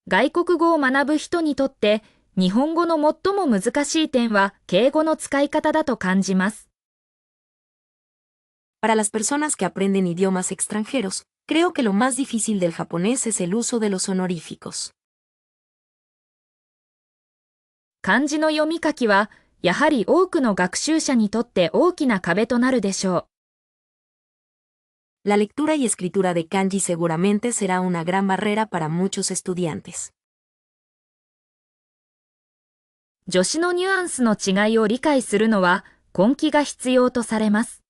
外国語を学ぶ人にとって、日本語の最も難しい点は敬語の使い方だと感じます。Para las personas que aprenden idiomas extranjeros, creo que lo más difícil del japonés es el uso de los honoríficos. 漢字の読み書きは、やはり多くの学習者にとって大きな壁となるでしょう。La lectura y escritura de kanji seguramente será una gran barrera para muchos estudiantes. 助詞のニュアンスの違いを理解するのは根気が必要とされます。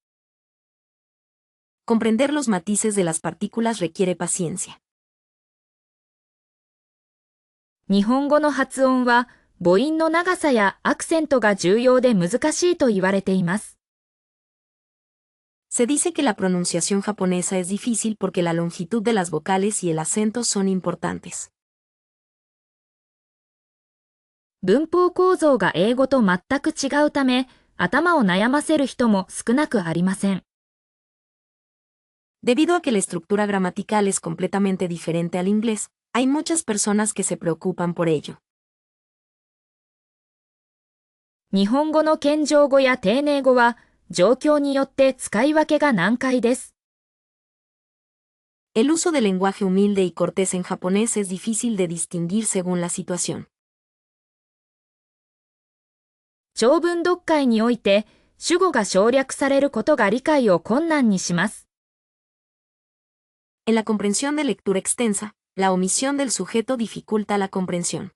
Comprender los matices de las partículas requiere paciencia. 日本語の発音は母音の長さやアクセントが重要で難しいと言われています。Se dice que la pronunciación japonesa es difícil porque la longitud de las vocales y el acento son importantes. 文法構造が英語と全く違うため、頭を悩ませる人も少なくありません。Debido a que la estructura gramatical es completamente diferente al inglés, hay muchas personas que se preocupan por ello. 日本語の謙譲語や丁寧語は、状況によって使い分けが難解です。El uso del lenguaje humilde y cortés en japonés es difícil de distinguir según la situación. 長文読解において、主語が省略されることが理解を困難にします。En la comprensión de lectura extensa, la omisión del sujeto dificulta la comprensión.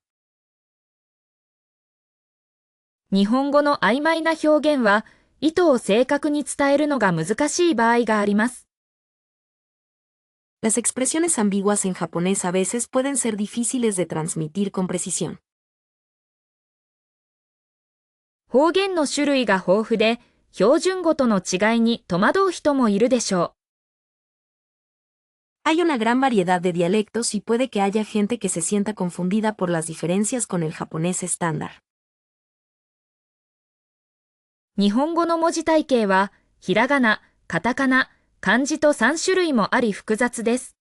日本語の曖昧な表現は、意図を正確に伝えるのが難しい場合があります。Las expresiones ambiguas en japonés a veces pueden ser difíciles de transmitir con precisión. 方言の種類が豊富で、標準語との違いに戸惑う人もいるでしょう。Hay una gran variedad de dialectos y puede que haya gente que se sienta confundida por las diferencias con el japonés estándar. 日本語の文字体系は、ひらがな、カタカナ、漢字と3種類もあり複雑です。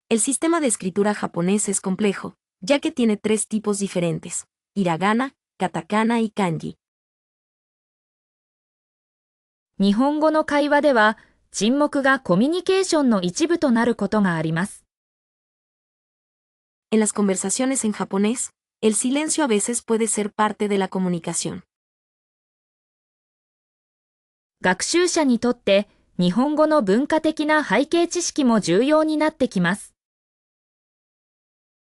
El sistema de escritura japonés es complejo, ya que tiene 3 tipos diferentes: hiragana, katakana y kanji. 日本語の会話では、沈黙がコミュニケーションの一部となることがあります。En las conversaciones en japonés, el silencio a veces puede ser parte de la comunicación. 学習者にとって、日本語の文化的な背景知識も重要になってきます。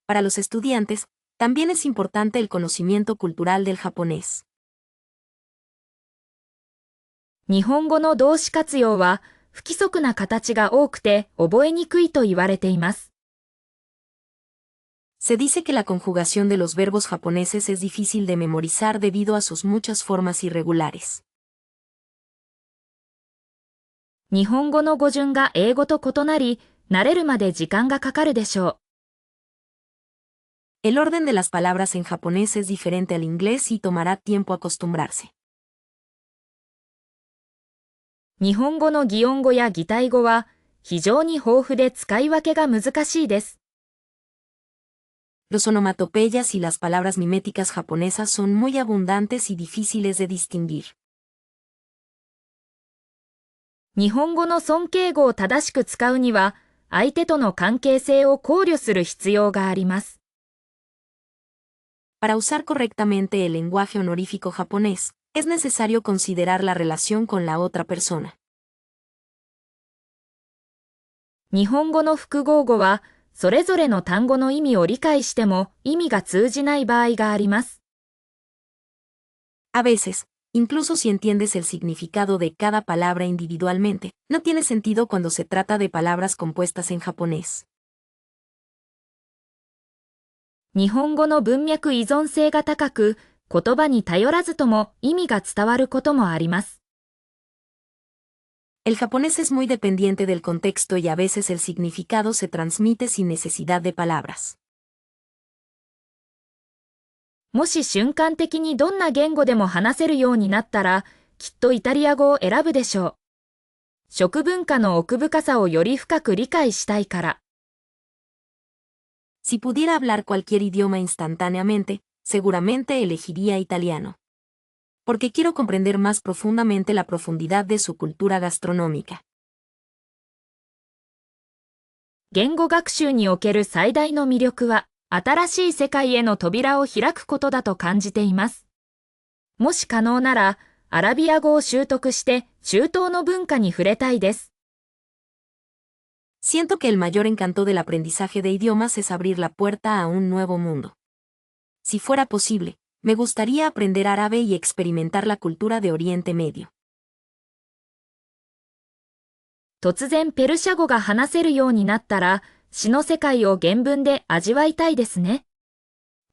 Para los estudiantes, también es importante el conocimiento cultural del japonés. 日本語の動詞活用は、不規則な形が多くて覚えにくいと言われています。Se dice que la conjugación de los verbos japoneses es difícil de memorizar debido a sus muchas formas irregulares. 日本語の語順が英語と異なり、慣れるまで時間がかかるでしょう。El orden de las palabras en japonés es diferente al inglés y tomará tiempo acostumbrarse. 日本語の擬音語や擬態語は非常に豊富で使い分けが難しいです。Los onomatopeyas y las palabras miméticas japonesas son muy abundantes y difíciles de distinguir. 日本語の尊敬語を正しく使うには、相手との関係性を考慮する必要があります。Para usar correctamente el lenguaje honorífico japonés, es necesario considerar la relación con la otra persona. 日本語の複合語は、それぞれの単語の意味を理解しても意味が通じない場合があります。A veces, incluso si entiendes el significado de cada palabra individualmente, no tiene sentido cuando se trata de palabras compuestas en japonés. 日本語の文脈依存性が高く、言葉に頼らずとも意味が伝わることもあります。El japonés es muy dependiente del contexto y a veces el significado se transmite sin necesidad de palabras. もし瞬間的にどんな言語でも話せるようになったら、きっとイタリア語を選ぶでしょう。食文化の奥深さをより深く理解したいから。Si pudiera hablar cualquier idioma instantáneamente, seguramente elegiría italiano. Porque quiero comprender más profundamente la profundidad de su cultura gastronómica. 言語学習における最大の魅力は、新しい世界への扉を開くことだと感じています。もし可能なら、アラビア語を習得して中東の文化に触れたいです。Siento que el mayor encanto del aprendizaje de idiomas es abrir la puerta a un nuevo mundo. Si fuera posible, me gustaría aprender árabe y experimentar la cultura de Oriente Medio. 突然ペルシャ語が話せるようになったら、詩の世界を原文で味わいたいですね。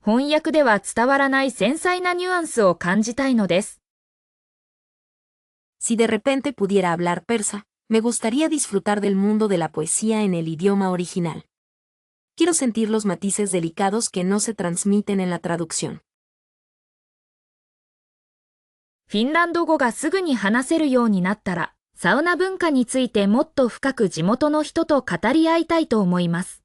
翻訳では伝わらない繊細なニュアンスを感じたいのです。Si de repente pudiera hablar persa, me gustaría disfrutar del mundo de la poesía en el idioma original. Quiero sentir los matices delicados que no se transmiten en la traducción. フィンランド語がすぐに話せるようになったら、サウナ文化についてもっと深く地元の人と語り合いたいと思います。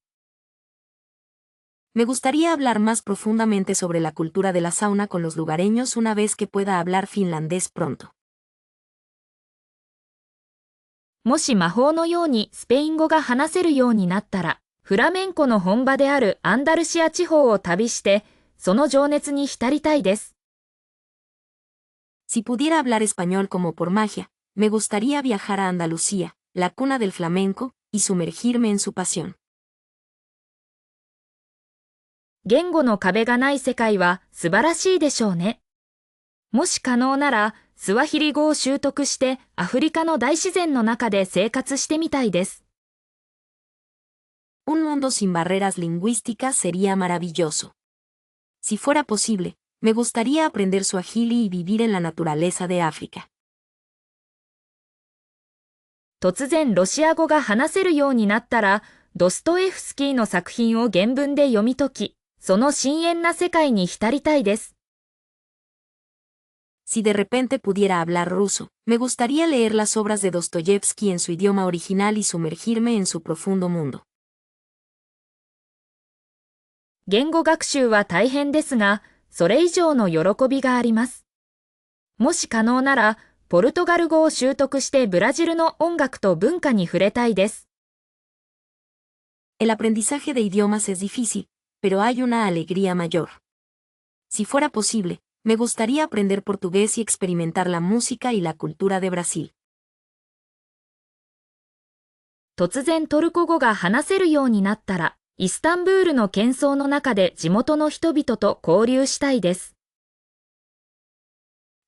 Me gustaría hablar más profundamente sobre la cultura de la sauna con los lugareños una vez que pueda hablar finlandés pronto. もし魔法のようにスペイン語が話せるようになったら、フラメンコの本場であるアンダルシア地方を旅して、その情熱に浸りたいです。Si pudiera hablar español como por magia, me gustaría viajar a Andalucía, la cuna del flamenco, y sumergirme en su pasión. 言語の壁がない世界は素晴らしいでしょうね。もし可能なら、スワヒリ語を習得してアフリカの大自然の中で生活してみたいです。Un mundo sin barreras lingüísticas sería maravilloso. Si fuera posible, me gustaría aprender suajili y vivir en la naturaleza de África. 突然ロシア語が話せるようになったら、ドストエフスキーの作品を原文で読み解き、その深遠な世界に浸りたいです。Si de repente pudiera hablar ruso, me gustaría leer las obras de Dostoyevsky en su idioma original y sumergirme en su profundo mundo. 言語学習は大変ですが、それ以上の喜びがあります。もし可能なら、ポルトガル語を習得してブラジルの音楽と文化に触れたいです。El aprendizaje de idiomas es difícil, pero hay una alegría mayor. Si fuera posible, me gustaría aprender portugués y experimentar la música y la cultura de Brasil. 突然トルコ語が話せるようになったら、イスタンブールの喧騒の中で地元の人々と交流したいです。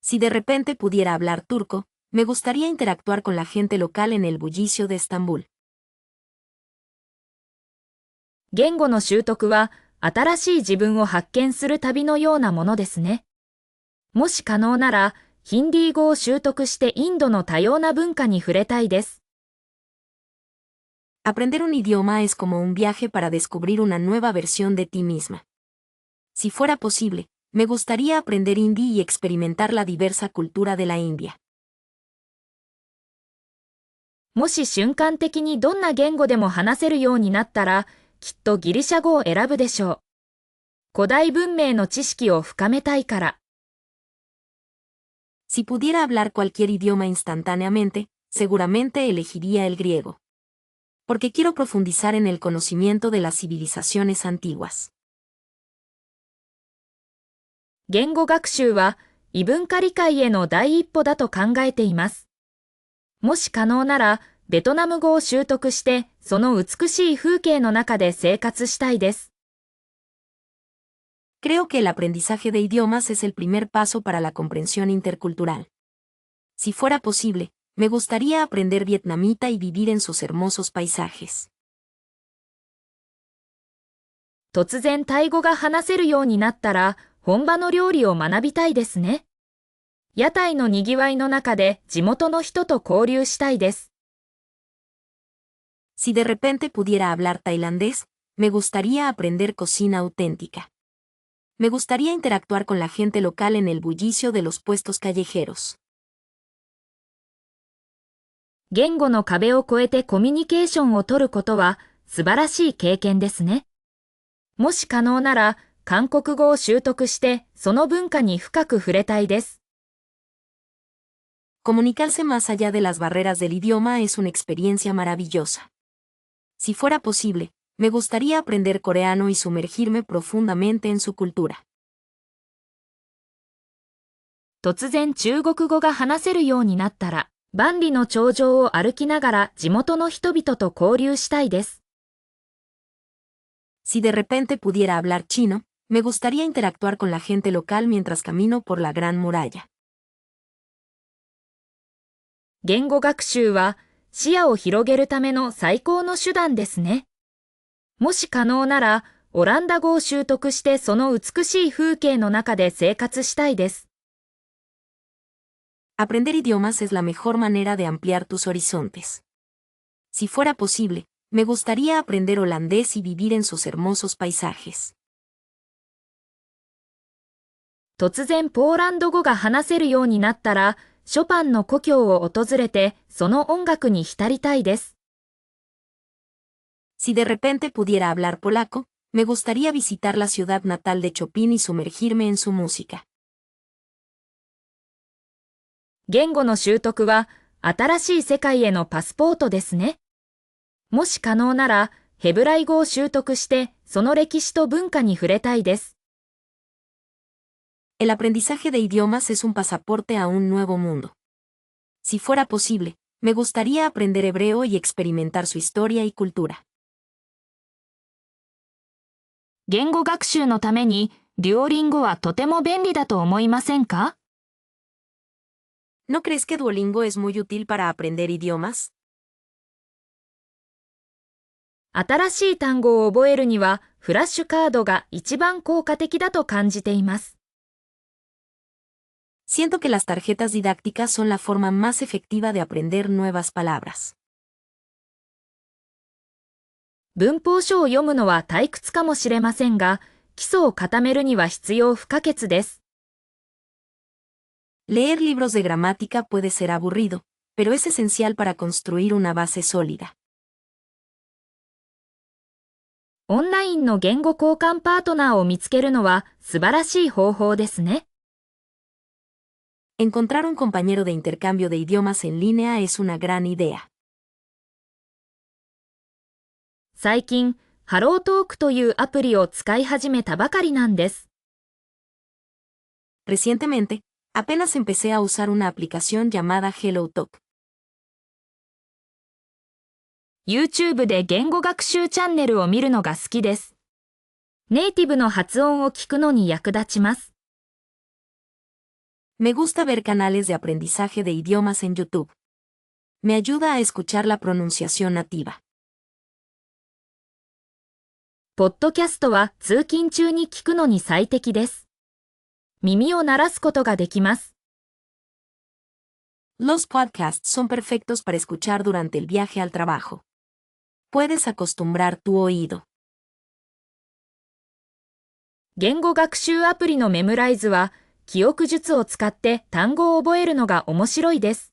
Si de repente pudiera hablar turco, me gustaría interactuar con la gente local en el bullicio de Estambul. 言語の習得は、新しい自分を発見する旅のようなものですね。もし可能なら、ヒンディー語を習得してインドの多様な文化に触れたいです。Aprender un idioma es como un viaje para descubrir una nueva versión de ti misma. Si fuera posible, me gustaría aprender hindi y experimentar la diversa cultura de la India. もし瞬間的にどんな言語でも話せるようになったら、きっとギリシャ語を選ぶでしょう。古代文明の知識を深めたいから。Si pudiera hablar cualquier idioma instantáneamente, seguramente elegiría el griego. Porque quiero profundizar en el conocimiento de las civilizaciones antiguas. 言語学習は異文化理解への第一歩だと考えています。もし可能なら、ベトナム語を習得して、その美しい風景の中で生活したいです。Creo que el aprendizaje de idiomas es el primer paso para la comprensión intercultural. Si fuera posible, me gustaría aprender vietnamita y vivir en sus hermosos paisajes. 突然タイ語が話せるようになったら、本場の料理を学びたいですね。屋台のにぎわいの中で地元の人と交流したいです。Si de repente pudiera hablar tailandés, me gustaría aprender cocina auténtica. Me gustaría interactuar con la gente local en el bullicio de los puestos callejeros. 言語の壁を越えてコミュニケーションを取ることは素晴らしい経験ですね。もし可能なら、韓国語を習得して、その文化に深く触れたいです。Comunicarse más allá de las barreras del idioma es una experiencia maravillosa. Si fuera posible, me gustaría aprender coreano y sumergirme profundamente en su cultura. 突然中国語が話せるようになったら、万里の長城を歩きながら地元の人々と交流したいです。Si de repente pudiera hablar chino, me gustaría interactuar con la gente local mientras camino por la Gran Muralla. 言語学習は視野を広げるための最高の手段ですね。もし可能なら、オランダ語を習得してその美しい風景の中で生活したいです。Aprender idiomas es la mejor manera de ampliar tus horizontes. Si fuera posible, me gustaría aprender holandés y vivir en sus hermosos paisajes. 突然ポーランド語が話せるようになったら、ショパンの故郷を訪れて、その音楽に浸りたいです。Si de repente pudiera hablar polaco, me gustaría visitar la ciudad natal de Chopin y sumergirme en su música. 言語の習得は、新しい世界へのパスポートですね。もし可能なら、ヘブライ語を習得して、その歴史と文化に触れたいです。El aprendizaje de idiomas es un pasaporte a un nuevo mundo. Si fuera posible, me gustaría aprender hebreo y experimentar su historia y cultura. 言語学習のために、デュオリンゴはとても便利だと思いませんか？ ¿No crees que Duolingo es muy útil para aprender idiomas? 新しい単語を覚えるには、フラッシュカードが一番効果的だと感じています。Siento que las tarjetas didácticas son la forma más efectiva de aprender nuevas palabras. 文法書を読むのは退屈かもしれませんが、基礎を固めるには必要不可欠です。Leer libros de gramática puede ser aburrido, pero es esencial para construir una base sólida. オンラインの言語交換パートナーを見つけるのは素晴らしい方法ですね。Encontrar un compañero de intercambio de idiomas en línea es una gran idea. 最近、ハロートークというアプリを使い始めたばかりなんです。Recientemente, apenas empecé a usar una aplicación llamada HelloTalk. YouTube で言語学習チャンネルを見るのが好きです。ネイティブの発音を聞くのに役立ちます。Me gusta ver canales de aprendizaje de idiomas en YouTube. Me ayuda a escuchar la pronunciación nativa. ポッドキャストは通勤中に聞くのに最適です。耳を慣らすことができます。Los podcasts son perfectos para escuchar durante el viaje al trabajo. Puedes acostumbrar tu oído. 言語学習アプリのメムライズは、記憶術を使って単語を覚えるのが面白いです。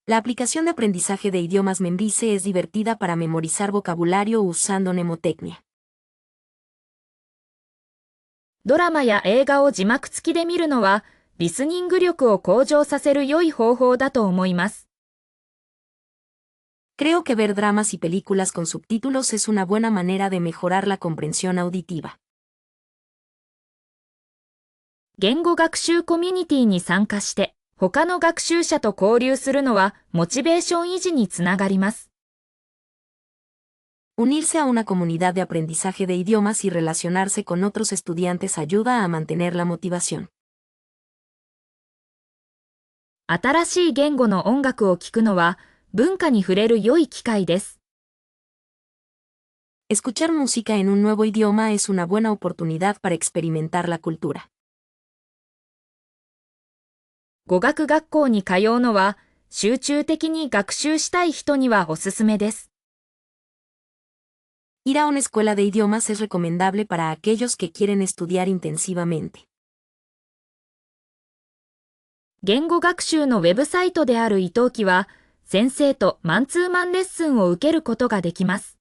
La aplicación de aprendizaje de idiomas Memrise es divertida para memorizar vocabulario usando mnemotecnia. ドラマや映画を字幕付きで見るのは、リスニング力を向上させる良い方法だと思います。Creo que ver dramas y películas con subtítulos es una buena manera de mejorar la comprensión auditiva. 言語学習コミュニティに参加して、他の学習者と交流するのは、モチベーション維持につながります。Unirse a una comunidad de aprendizaje de idiomas y relacionarse con otros estudiantes ayuda a mantener la motivación. 新しい言語の音楽を聴くのは、文化に触れる良い機会です。Escuchar música en un nuevo idioma es una buena oportunidad para experimentar la cultura. 語学学校に通うのは、集中的に学習したい人にはおすすめです。Ir a una escuela de idiomas es recomendable para aquellos que quieren estudiar intensivamente. 言語学習のウェブサイトであるイトウキは、先生とマンツーマンレッスンを受けることができます。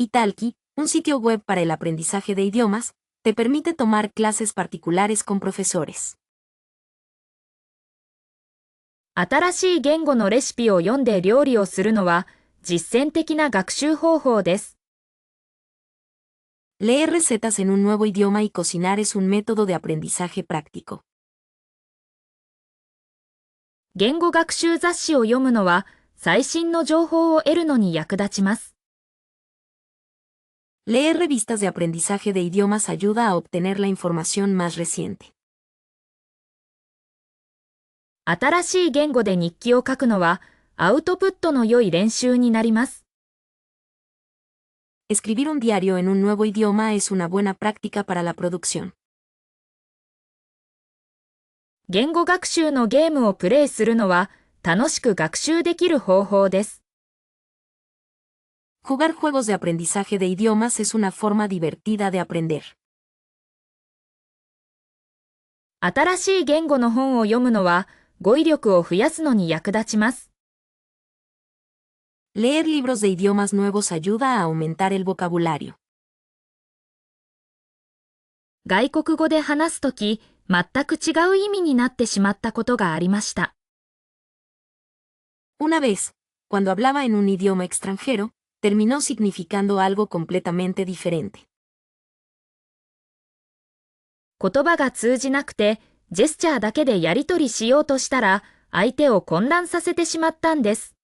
Italki, un sitio web para el aprendizaje de idiomas, te permite tomar clases particulares con profesores. 新しい言語のレシピを読んで料理をするのは実践的な学習方法です。Leer recetas en un nuevo idioma y cocinar es un método de aprendizaje práctico. 言語学習雑誌を読むのは最新の情報を得るのに役立ちます。Leer revistas de aprendizaje de idiomas ayuda a obtener la información más reciente. 新しい言語で日記を書くのはアウトプットの良い練習になります。Escribir un diario en un nuevo idioma es una buena práctica para la producción. 言語学習のゲームをプレイするのは楽しく学習できる方法です。Jugar juegos de aprendizaje de idiomas es una forma divertida de aprender. 新しい言語の本を読むのは語彙力を増やすのに役立ちます。Leer libros de idiomas nuevos ayuda a aumentar el vocabulario. 外国語で話すとき、全く違う意味になってしまったことがありました。Una vez, cuando hablaba en un idioma extranjero, terminó significando algo completamente diferente. 言葉が通じなくて、ジェスチャーだけでやり取りしようとしたら、相手を混乱させてしまったんです。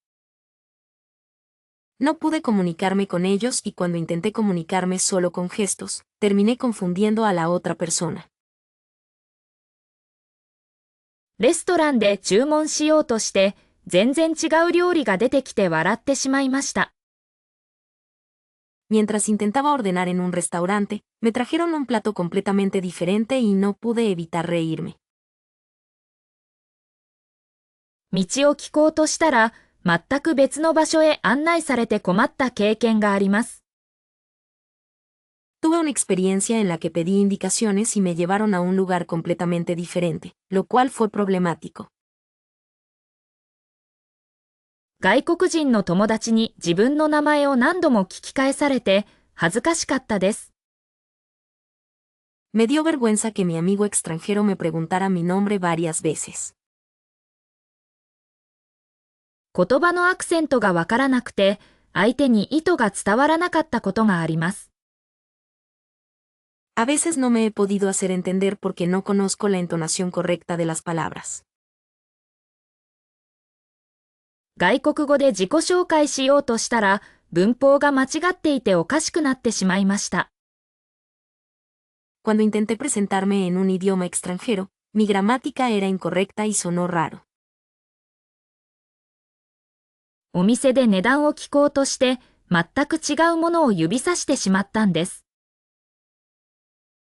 No pude comunicarme con ellos y cuando intenté comunicarme solo con gestos, terminé confundiendo a la otra persona. レストランで注文しようとして、全然違う料理が出てきて笑ってしまいました。Mientras intentaba ordenar en un restaurante, me trajeron un plato completamente diferente y no pude evitar reírme. 道を聞こうとしたら、全く別の場所へ案内されて困った経験があります。Tuve una experiencia en la que pedí indicaciones y me llevaron a un lugar completamente diferente, lo cual fue problemático. 外国人の友達に自分の名前を何度も聞き返されて恥ずかしかったです。Me dio vergüenza que mi amigo extranjero me preguntara mi nombre varias veces. 言葉のアクセントがわからなくて、相手に意図が伝わらなかったことがあります。A veces no me he podido hacer entender porque no conozco la entonación correcta de las palabras. 外国語で自己紹介しようとしたら、文法が間違っていておかしくなってしまいました。Cuando intenté presentarme en un idioma extranjero, mi gramática era incorrecta y sonó raro. お店で値段を聞こうとして、全く違うものを指さしてしまったんです。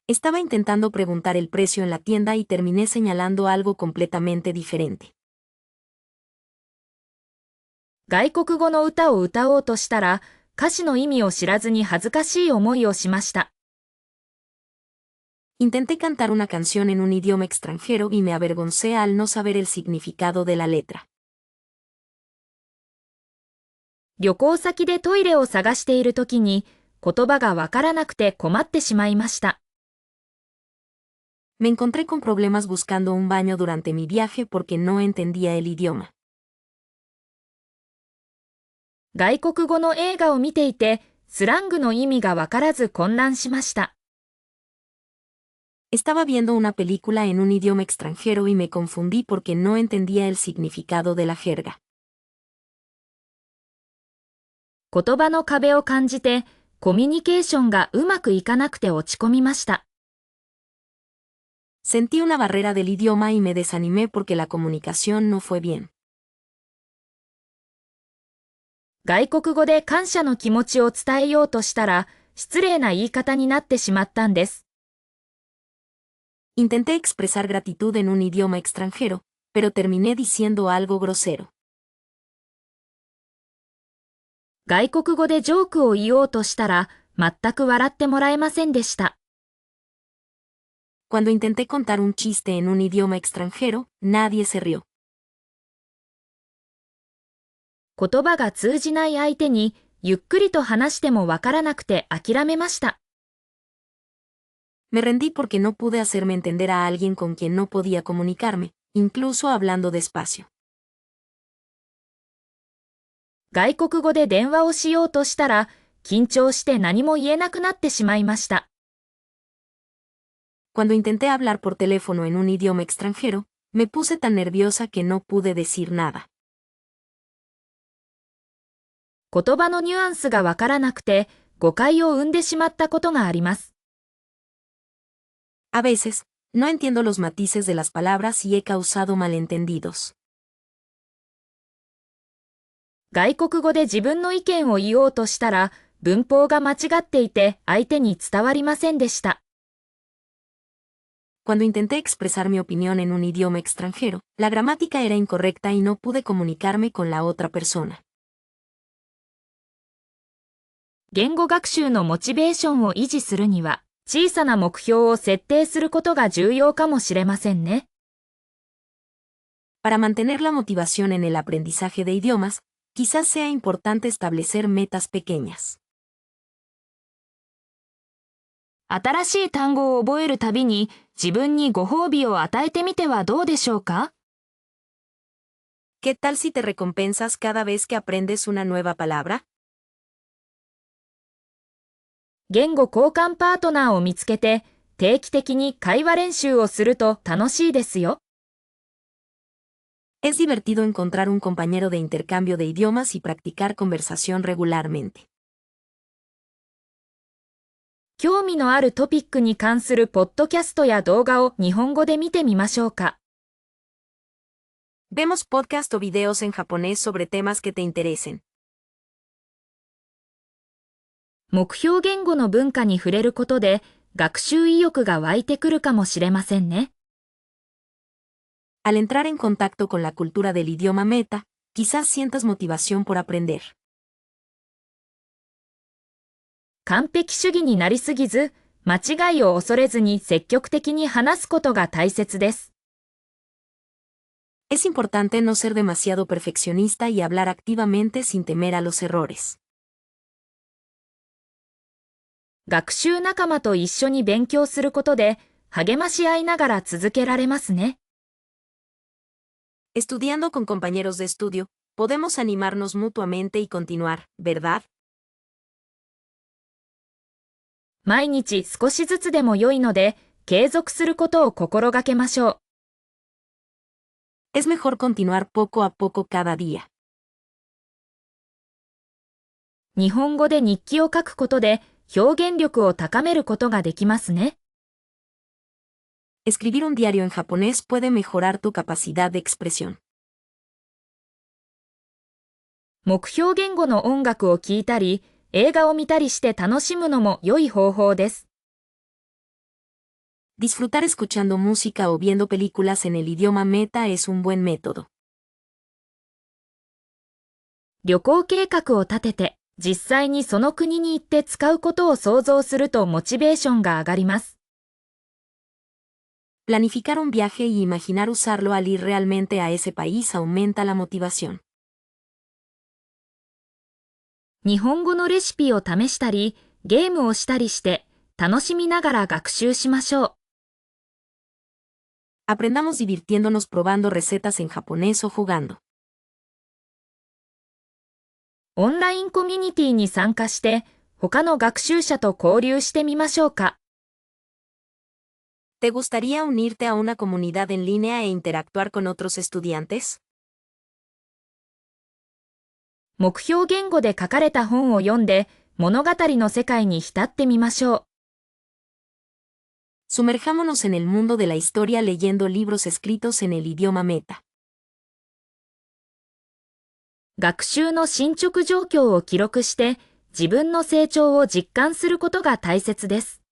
Estaba intentando preguntar el precio en la tienda y terminé señalando algo completamente diferente. 外国語の歌を歌おうとしたら、歌詞の意味を知らずに恥ずかしい思いをしました。Intenté cantar una canción en un idioma extranjero y me avergoncé al no saber el significado de la letra. 旅行先でトイレを探しているときに、言葉がわからなくて困ってしまいました。Me encontré con problemas buscando un baño durante mi viaje porque no entendía el idioma. 外国語の映画を見ていて、スラングの意味がわからず混乱しました。Estaba viendo una película en un idioma extranjero y me confundí porque no entendía el significado de la jerga. 言葉の壁を感じて、コミュニケーションがうまくいかなくて落ち込みました。Sentí una barrera del idioma y me desanimé porque la comunicación no fue bien. 外国語で感謝の気持ちを伝えようとしたら、失礼な言い方になってしまったんです。Intenté expresar gratitud en un idioma extranjero, pero terminé diciendo algo grosero. 外国語でジョークを言おうとしたら、全く笑ってもらえませんでした。Cuando intenté contar un chiste en un idioma extranjero, nadie se rió. 言葉が通じない相手にゆっくりと話してもわからなくて諦めました。Me rendí porque no pude hacerme entender a alguien con quien no podía comunicarme, incluso hablando despacio. 外国語で電話をしようとしたら、緊張して何も言えなくなってしまいました。Cuando intenté hablar por teléfono en un idioma extranjero, me puse tan nerviosa que no pude decir nada. 言葉のニュアンスがわからなくて、誤解を生んでしまったことがあります。A veces, no entiendo los matices de las palabras y he causado malentendidos. 外国語で自分の意見を言おうとしたら、文法が間違っていて相手に伝わりませんでした。Cuando intenté expresar mi opinión en un idioma extranjero, la gramática era incorrecta y no pude comunicarme con la otra persona. 言語学習のモチベーションを維持するには、小さな目標を設定することが重要かもしれませんね。Para mantener la motivación en el aprendizaje de idiomas, quizás sea importante establecer metas pequeñas. 新しい単語を覚えるたびに自分にご褒美を与えてみてはどうでしょうか？ ¿Qué tal si te recompensas cada vez que aprendes una nueva palabra? 言語交換パートナーを見つけて定期的に会話練習をすると楽しいですよ。Es divertido encontrar un compañero de intercambio de idiomas y practicar conversación regularmente. 興味のあるトピックに関するポッドキャストや動画を日本語で見てみましょうか。Vemos podcast o videos en japonés sobre temas que te interesen. 目標言語の文化に触れることで学習意欲が湧いてくるかもしれませんね。Al entrar en contacto con la cultura del idioma meta, quizás sientas motivación por aprender. 完璧主義になりすぎず、間違いを恐れずに積極的に話すことが大切です。Es importante no ser demasiado perfeccionista y hablar activamente sin temer a los errores. 学習仲間と一緒に勉強することで、励まし合いながら続けられますね。Estudiando con compañeros de estudio, podemos animarnos mutuamente y continuar, ¿verdad? 毎日少しずつでも良いので、継続することを心がけましょう。Es mejor continuar poco a poco cada día. 日本語で日記を書くことで、表現力を高めることができますね。Escribir un diario en japonés puede mejorar tu capacidad de expresión. 目標言語の音楽を聴いたり、映画を見たりして楽しむのも良い方法です。Disfrutar escuchando música o viendo películas en el idioma meta es un buen método. 旅行計画を立てて、実際にその国に行って使うことを想像するとモチベーションが上がります。Planificar un viaje y imaginar usarlo al ir realmente a ese país aumenta la motivación. 日本語のレシピを試したり、ゲームをしたりして、楽しみながら学習しましょう。Aprendamos divirtiéndonos probando recetas en japonés o jugando. オンラインコミュニティに参加して、他の学習者と交流してみましょうか。¿Te gustaría unirte a una comunidad en línea e interactuar con otros estudiantes? 目標言語で書かれた本を読んで、物語の世界に浸ってみましょう。Sumerjámonos en el mundo de la historia leyendo libros escritos en el idioma meta. 学習の進捗状況を記録して、自分の成長を実感することが大切です。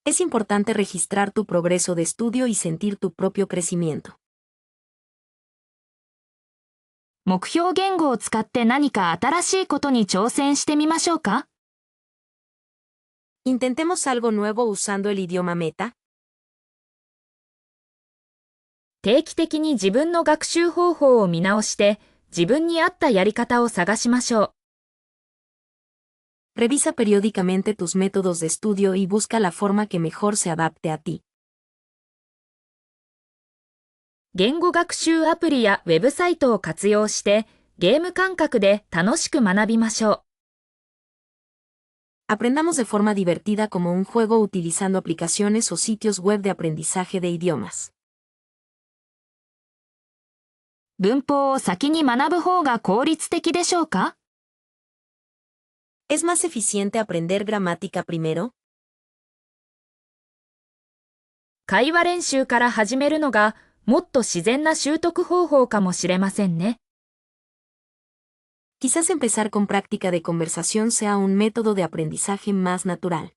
Es importante registrar tu progreso de estudio y sentir tu propio crecimiento. 目標言語を使って何か新しいことに挑戦してみましょうか。Intentemos algo nuevo usando el idioma meta. 定期的に自分の学習方法を見直して、自分に合ったやり方を探しましょう。Revisa periódicamente tus métodos de estudio y busca la forma que mejor se adapte a ti. 言語学習アプリやウェブサイトを活用して、ゲーム感覚で楽しく学びましょう。Aprendamos de forma divertida como un juego utilizando aplicaciones o sitios web de aprendizaje de idiomas. 文法を先に学ぶ方が効率的でしょうか？ ¿Es más eficiente aprender gramática primero? 会話練習から始めるのがもっと自然な習得方法かもしれませんね。Quizás empezar con práctica de conversación sea un método de aprendizaje más natural.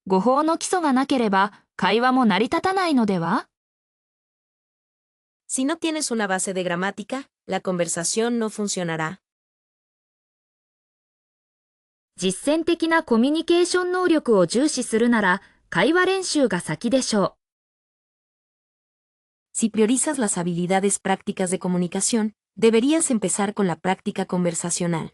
語法の基礎がなければ会話も成り立たないのでは？ Si no tienes una base de gramática, la conversación no funcionará. 実践的なコミュニケーション能力を重視するなら、会話練習が先でしょう。Si priorizas las habilidades prácticas de comunicación, deberías empezar con la práctica conversacional.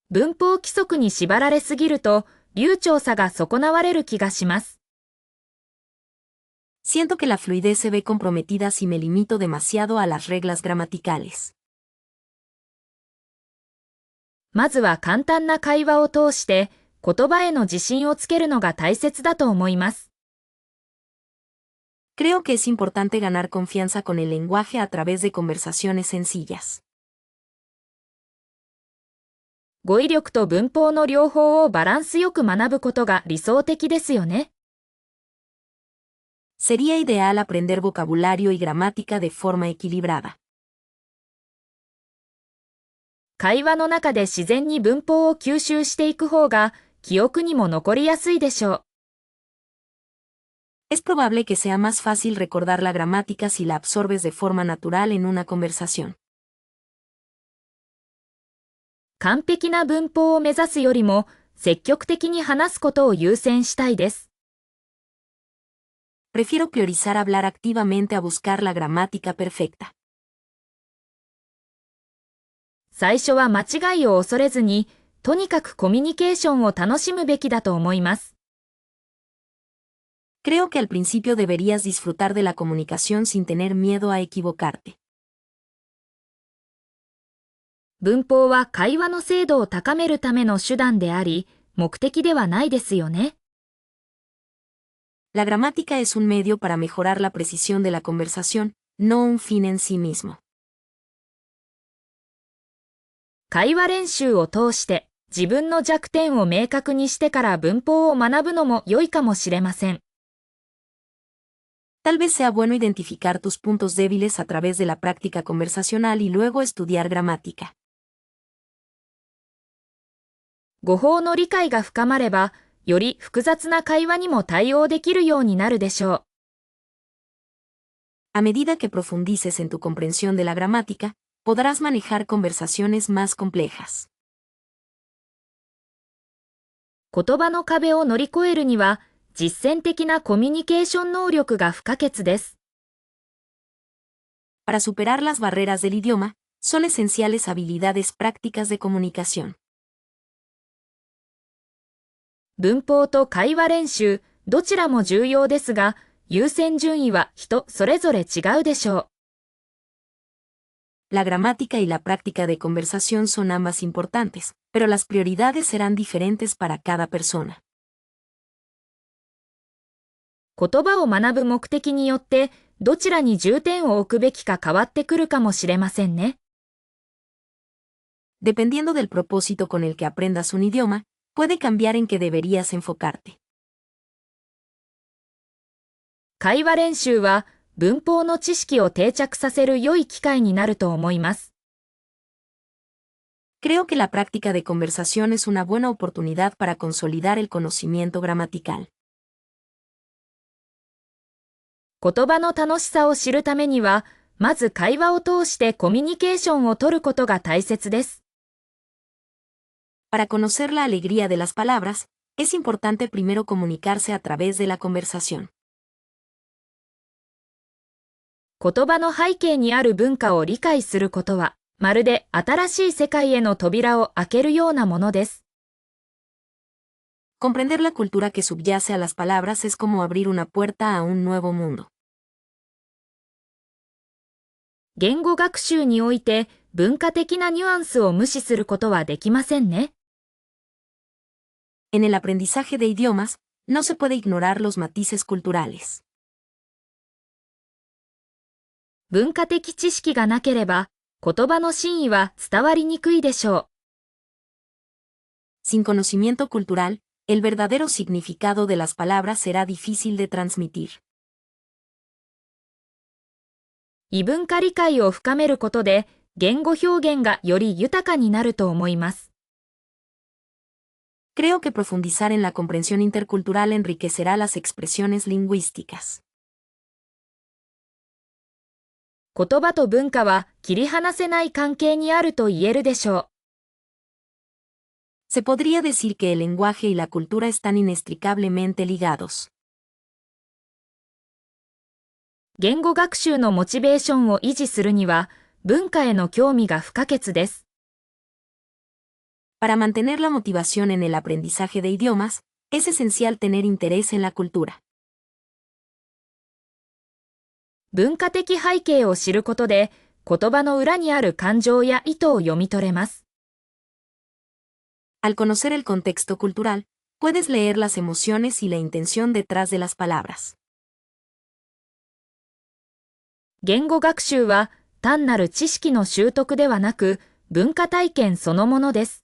文法規則に縛られすぎると、流暢さが損なわれる気がします。Siento que la fluidez se ve comprometida si me limito demasiado a las reglas gramaticales. まずは簡単な会話を通して、言葉への自信をつけるのが大切だと思います。Creo que es importante ganar confianza con el lenguaje a través de conversaciones sencillas. 語彙力と文法の両方をバランスよく学ぶことが理想的ですよね。Sería ideal aprender vocabulario y gramática de forma equilibrada. 会話の中で自然に文法を吸収していく方が記憶にも残りやすいでしょう。Es probable que sea más fácil recordar la gramática si la absorbes de forma natural en una conversación. 完璧な文法を目指すよりも積極的に話すことを優先したいです。Prefiero priorizar hablar activamente a buscar la gramática perfecta. 最初は間違いを恐れずに、とにかくコミュニケーションを楽しむべきだと思います。Creo que al principio deberías disfrutar de la comunicación sin tener miedo a equivocarte. 文法は会話の精度を高めるための手段であり、目的ではないですよね。La gramática es un medio para mejorar la precisión de la conversación, no un fin en sí mismo. 会話練習を通して自分の弱点を明確にしてから文法を学ぶのも良いかもしれません。Tal vez sea bueno identificar tus puntos débiles a través de la práctica conversacional y luego estudiar gramática. 語法の理解が深まれば、より複雑な会話にも対応できるようになるでしょう。A medida que profundices en tu comprensión de la gramática, podrás manejar conversaciones más complejas. 言葉の壁を乗り越えるには、実践的なコミュニケーション能力が不可欠です。Para superar las barreras del idioma, son esenciales habilidades prácticas de comunicación. 文法と会話練習、どちらも重要ですが、優先順位は人それぞれ違うでしょう。La gramática y la práctica de conversación son ambas importantes, pero las prioridades serán diferentes para cada persona. 言葉を学ぶ目的によって、どちらに重点を置くべきか変わってくるかもしれませんね。Dependiendo del propósito con el que aprendas un idioma, puede cambiar en qué deberías enfocarte. 会話練習は文法の知識を定着させる良い機会になると思います。Creo que la práctica de conversación es una buena oportunidad para consolidar el conocimiento gramatical. 言葉の楽しさを知るためには、まず会話を通してコミュニケーションを取ることが大切です。Para conocer la alegría de las palabras, es importante primero comunicarse a través de la conversación. 言葉の背景にある文化を理解することは、まるで新しい世界への扉を開けるようなものです。Comprender la cultura que subyace a las palabras es como abrir una puerta a un nuevo mundo. 言語学習において文化的なニュアンスを無視することはできませんね。En el aprendizaje de idiomas, no se puede ignorar los matices culturales. 文化的知識がなければ、言葉の真意は伝わりにくいでしょう。Sin conocimiento cultural, el verdadero significado de las palabras será difícil de transmitir. 異文化理解を深めることで、言語表現がより豊かになると思います。Creo que profundizar en la comprensión intercultural enriquecerá las expresiones lingüísticas. 言葉と文化は切り離せない関係にあると言えるでしょう。Se podría decir que el lenguaje y la cultura están inextricablemente ligados. 言語学習のモチベーションを維持するには、文化への興味が不可欠です。Para mantener la motivación en el aprendizaje de idiomas, es esencial tener interés en la cultura. 文化的背景を知ることで、言葉の裏にある感情や意図を読み取れます。Al conocer el contexto cultural, puedes leer las emociones y la intención detrás de las palabras. 言語学習は単なる知識の習得ではなく、文化体験そのものです。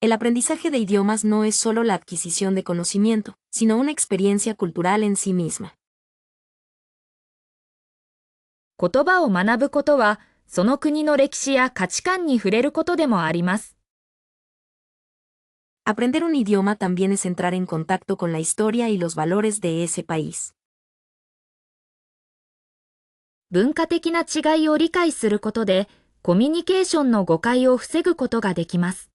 El aprendizaje de idiomas no es solo la adquisición de conocimiento, sino una experiencia cultural en sí misma. 言葉を学ぶことは、その国の歴史や価値観に触れることでもあります。Aprender un idioma también es entrar en contacto con la historia y los valores de ese país. 文化的な違いを理解することで、コミュニケーションの誤解を防ぐことができます。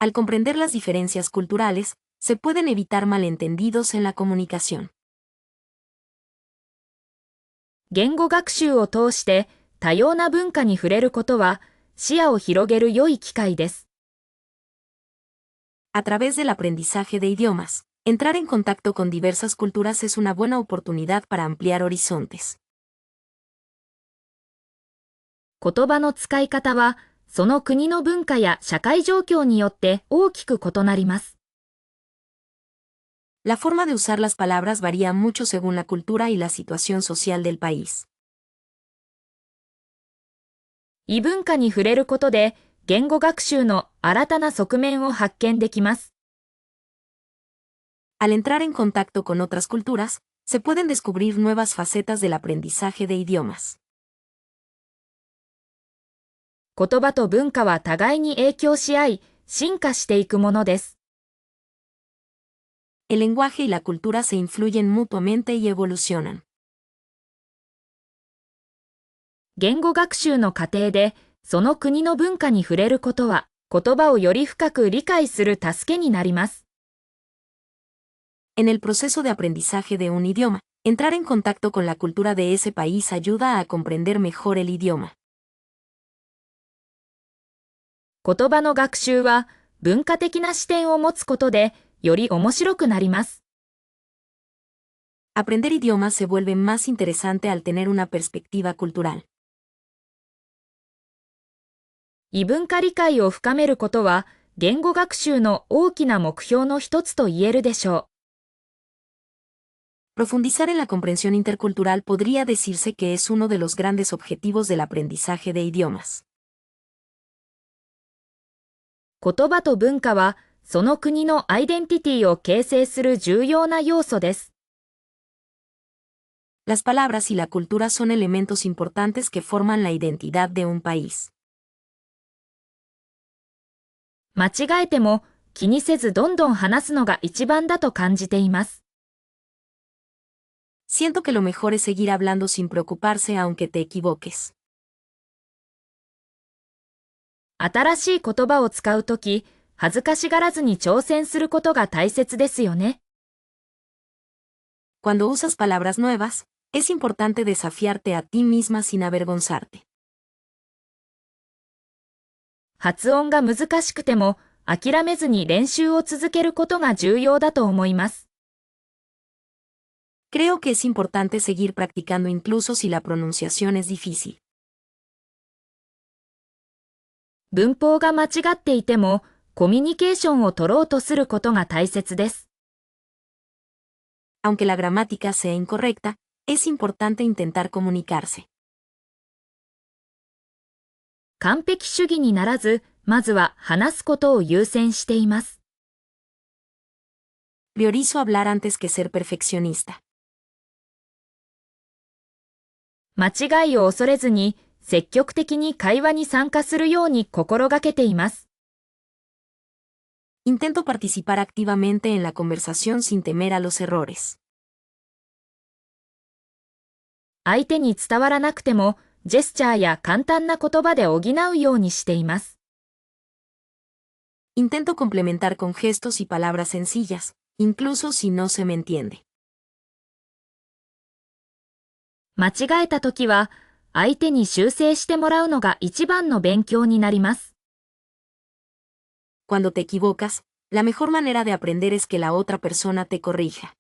Al comprender las diferencias culturales, se pueden evitar malentendidos en la comunicación. 言語学習を通して多様な文化に触れることは視野を広げる良い機会です。A través del aprendizaje de idiomas, entrar en contacto con diversas culturas es una buena oportunidad para ampliar horizontes. 言葉の使い方はその国の文化や社会状況によって大きく異なります。La forma de usar las palabras varía mucho según la cultura y la situación social del país. 異文化に触れることで言語学習の新たな側面を発見できます。Al entrar en contacto con otras culturas, se pueden descubrir nuevas facetas del aprendizaje de idiomas. 言葉と文化は互いに影響し合い、進化していくものです。El lenguaje y la cultura se influyen mutuamente y evolucionan. 言語学習の過程で、その国の文化に触れることは、言葉をより深く理解する助けになります。En el proceso de aprendizaje de un idioma, entrar en contacto con la cultura de ese país ayuda a comprender mejor el idioma. 言葉の学習は、文化的な視点を持つことで、より面白くなります。Aprender idiomas se vuelve más interesante al tener una perspectiva cultural. 異文化理解を深めることは、言語学習の大きな目標の一つと言えるでしょう。Profundizar en la comprensión intercultural podría decirse que es uno de los grandes objetivos del aprendizaje de idiomas. 言葉と文化は、その国のアイデンティティを形成する重要な要素です。Las palabras y la cultura son elementos importantes que forman la identidad de un país. 間違えても気にせずどんどん話すのが一番だと感じています。Siento que lo mejor es seguir hablando sin preocuparse aunque te equivoques. 新しい言葉を使うとき、恥ずかしがらずに挑戦することが大切ですよね。Cuando usas palabras nuevas, es importante desafiarte a ti misma sin avergonzarte. 発音が難しくても諦めずに練習を続けることが重要だと思います。Creo que es importante seguir practicando incluso si la pronunciación es difícil. 文法が間違っていてもコミュニケーションを取ろうとすることが大切です。Aunque la gramática sea incorrecta, es importante intentar comunicarse. 完璧主義にならず、まずは話すことを優先しています。Priorizo hablar antes que ser perfeccionista. 間違いを恐れずに積極的に会話に参加するように心がけています。Intento participar activamente en la conversación sin temer a los errores. 相手に伝わらなくても、ジェスチャーや簡単な言葉で補うようにしています。Intento complementar con gestos y palabras sencillas, incluso si no se me entiende. 間違えたときは、相手に修正してもらうのが一番の勉強になります。Cuando te equivocas, la mejor manera de aprender es que la otra persona te corrija.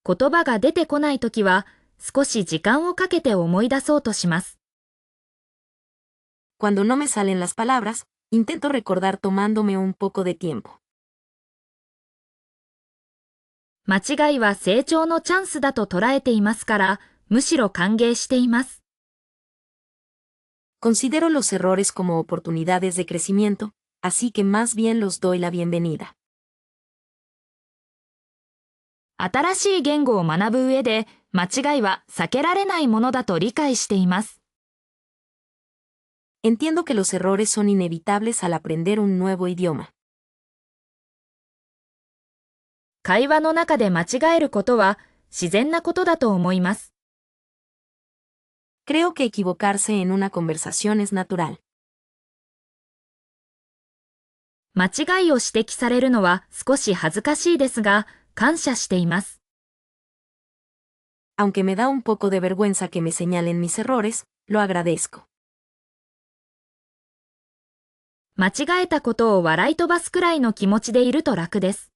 言葉が出てこないときは、少し時間をかけて思い出そうとします。Cuando no me salen las palabras, intento recordar tomándome un poco de tiempo. 間違いは成長のチャンスだと捉えていますから、むしろ歓迎しています。Considero los errores como oportunidades de crecimiento, así que más bien los doy la bienvenida. 新しい言語を学ぶ上で、間違いは避けられないものだと理解しています。Entiendo que los errores son inevitables al aprender un nuevo idioma. 会話の中で間違えることは自然なことだと思います。Creo que equivocarse en una conversación es natural. 間違いを指摘されるのは少し恥ずかしいですが、感謝しています。Aunque me da un poco de vergüenza que me señalen mis errores, lo agradezco. 間違えたことを笑い飛ばすくらいの気持ちでいると楽です。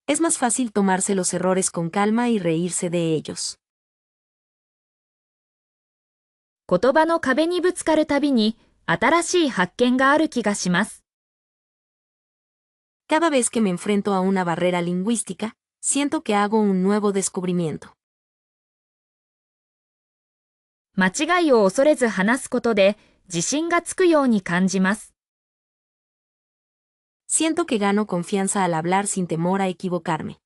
Es más fácil tomarse los errores con calma y reírse de ellos. 言葉の壁にぶつかるたびに新しい発見がある気がします。Cada vez que me enfrento a una barrera lingüística, siento que hago un nuevo descubrimiento. 間違いを恐れず話すことで自信がつくように感じます。Siento que gano confianza al hablar sin temor a equivocarme.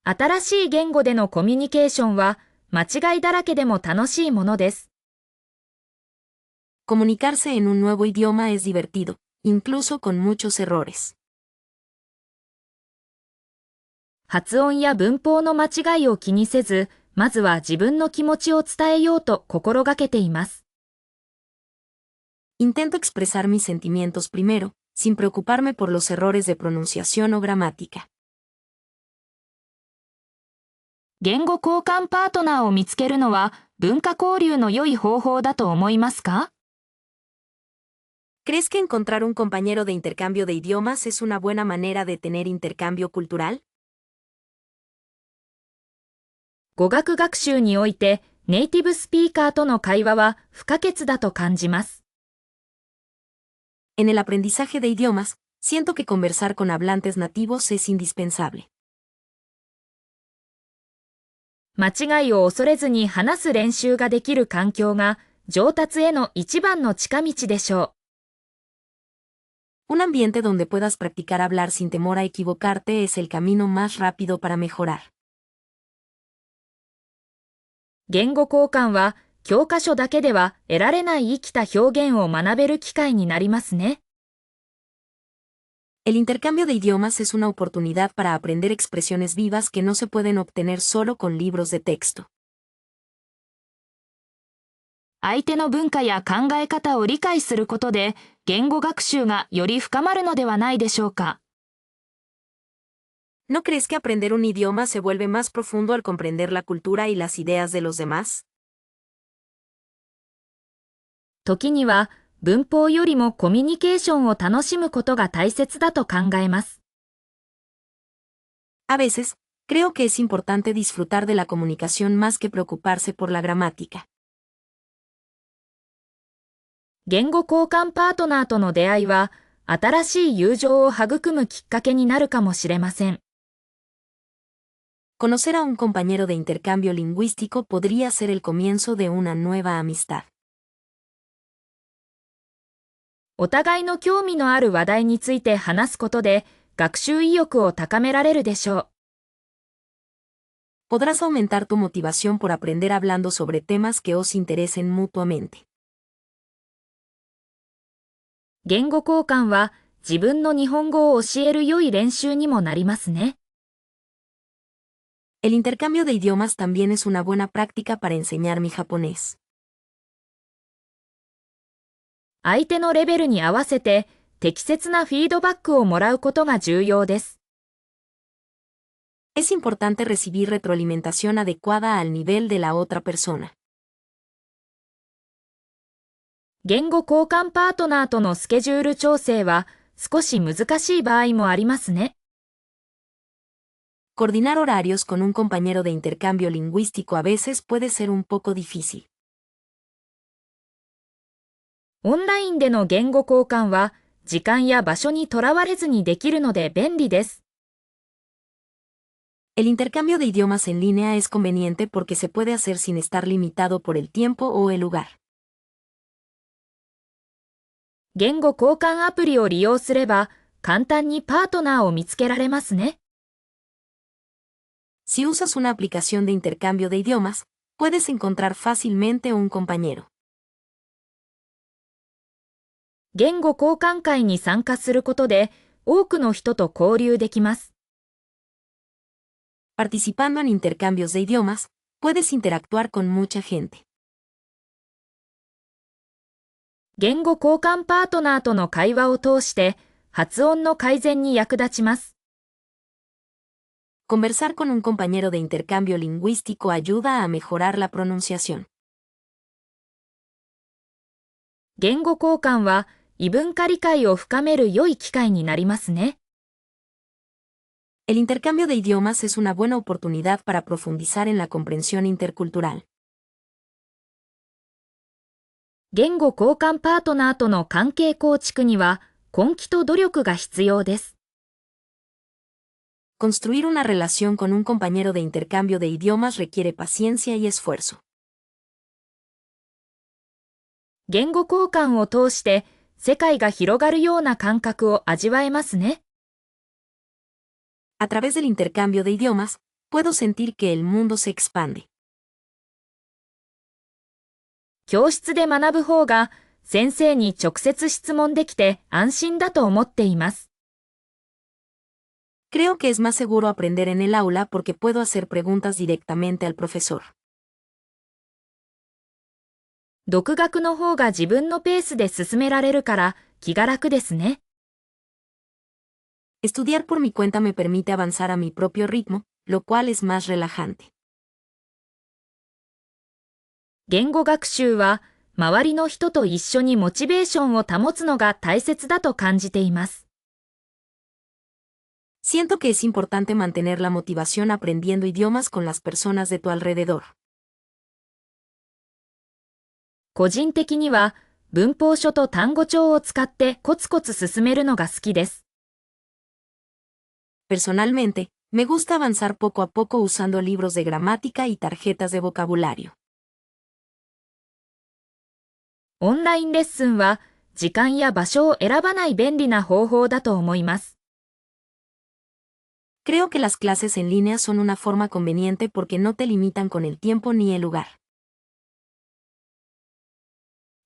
新しい言語でのコミュニケーションは間違いだらけでも楽しいものです。Comunicarse en un nuevo idioma es divertido, incluso con muchos errores. 発音や文法の間違いを気にせず、まずは自分の気持ちを伝えようと心がけています。Intento expresar mis sentimientos primero, sin preocuparme por los errores de pronunciación o gramática. 言語交換パートナーを見つけるのは文化交流の良い方法だと思いますか？ ¿Crees que encontrar un compañero de intercambio de idiomas es una buena manera de tener intercambio cultural? 語学学習においてネイティブスピーカーとの会話は不可欠だと感じます。En el aprendizaje de idiomas, siento que conversar con hablantes nativos es indispensable. 間違いを恐れずに話す練習ができる環境が上達への一番の近道でしょう。Un ambiente donde puedas practicar hablar sin temor a equivocarte es el camino más rápido para mejorar. 言語交換は教科書だけでは得られない生きた表現を学べる機会になりますね。El intercambio de idiomas es una oportunidad para aprender expresiones vivas que no se pueden obtener solo con libros de texto. 相手の文化や考え方を理解することで、言語学習がより深まるのではないでしょうか。¿No crees que aprender un idioma se vuelve más profundo al comprender la cultura y las ideas de los demás? 時には、文法よりもコミュニケーションを楽しむことが大切だと考えます。A veces, creo que es importante disfrutar de la comunicación más que preocuparse por la gramática. 言語交換パートナーとの出会いは、新しい友情を育むきっかけになるかもしれません。Conocer a un compañero de intercambio lingüístico podría ser el comienzo de una nueva amistad. お互いの興味のある話題について話すことで、学習意欲を高められるでしょPodrás aumentar tu motivación por aprender hablando sobre temas que os interesen mutuamente. う。言語交換は自分の日本語を教える良い練習にもなりますね。El intercambio de idiomas también es una buena práctica para enseñar mi japonés. 相手のレベルに合わせて適切なフィードバックをもらうことが重要です。Es importante recibir retroalimentación adecuada al nivel de la otra persona. 言語交換パートナーとのスケジュール調整は少し難しい場合もありますね。Coordinar horarios con un compañero de intercambio lingüístico a veces puede ser un poco difícil. オンラインでの言語交換は時間や場所にとらわれずにできるので便利です。El intercambio de idiomas en línea es conveniente porque se puede hacer sin estar limitado por el tiempo o el lugar. 言語交換アプリを利用すれば簡単にパートナーを見つけられますね。Si usas una aplicación de intercambio de idiomas, puedes encontrar fácilmente un compañero. 言語交換会に参加することで多くの人と交流できます。Participando en intercambios de idiomas, puedes interactuar con mucha gente. 言語交換パートナーとの会話を通して発音の改善に役立ちます。Conversar con un compañero de intercambio lingüístico ayuda a mejorar la pronunciación. 言語交換は異文化理解を深める良い機会になりますね。El intercambio de idiomas es una buena oportunidad para profundizar en la comprensión intercultural. 言語交換パートナーとの関係構築には根気と努力が必要です。Construir una relación con un compañero de intercambio de idiomas requiere paciencia y esfuerzo. 言語交換を通して世界が広がるような感覚を味わえますね。A través del intercambio de idiomas, puedo sentir que el mundo se expande. 教室で学ぶ方が先生に直接質問できて安心だと思っています。Creo que es más seguro aprender en el aula porque puedo hacer preguntas directamente al profesor. 独学の方が自分のペースで進められるから気が楽ですね。Estudiar por mi cuenta me permite avanzar a mi propio ritmo, lo cual es más relajante. 言語学習は周りの人と一緒にモチベーションを保つのが大切だと感じています。Siento que es importante mantener la motivación aprendiendo idiomas con las personas de tu alrededor. 個人的には文法書と単語帳を使ってコツコツ進めるのが好きです。Personalmente, me gusta avanzar poco a poco usando libros de gramática y tarjetas de vocabulario. オンラインレッスンは時間や場所を選ばない便利な方法だと思います。Creo que las clases en línea son una forma conveniente porque no te limitan con el tiempo ni el lugar.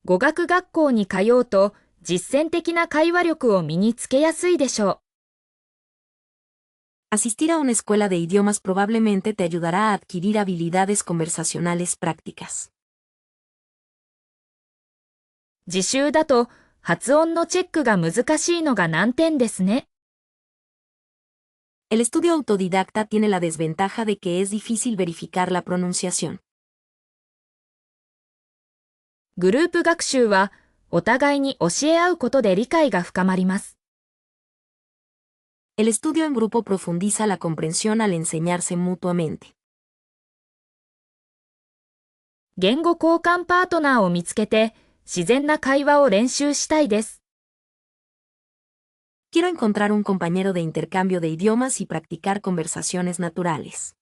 語学学校に通うと実践的な会話力を身につけやすいでしょう。Asistir a una escuela de idiomas probablemente te ayudará a adquirir habilidades conversacionales prácticas. 自習だと発音のチェックが難しいのが難点ですね。El estudio autodidacta tiene la desventaja de que es difícil verificar la pronunciación. グループ学習はお互いに教え合うことで理解が深まります。El estudio en grupo profundiza la comprensión al enseñarse mutuamente. 言語交換パートナーを見つけて自然な会話を練習したいです。Quiero encontrar un compañero de intercambio de idiomas y practicar conversaciones naturales.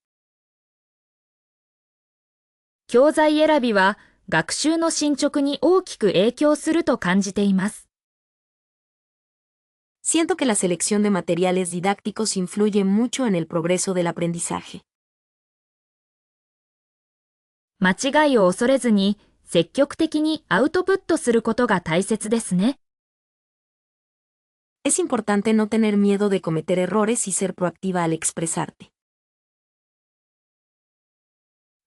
教材選びは学習の進捗に大きく影響すると感じています。Siento que la selección de materiales didácticos influye mucho en el progreso del aprendizaje. 間違いを恐れずに積極的にアウトプットすることが大切ですね。Es importante no tener miedo de cometer errores y ser proactiva al expresarte.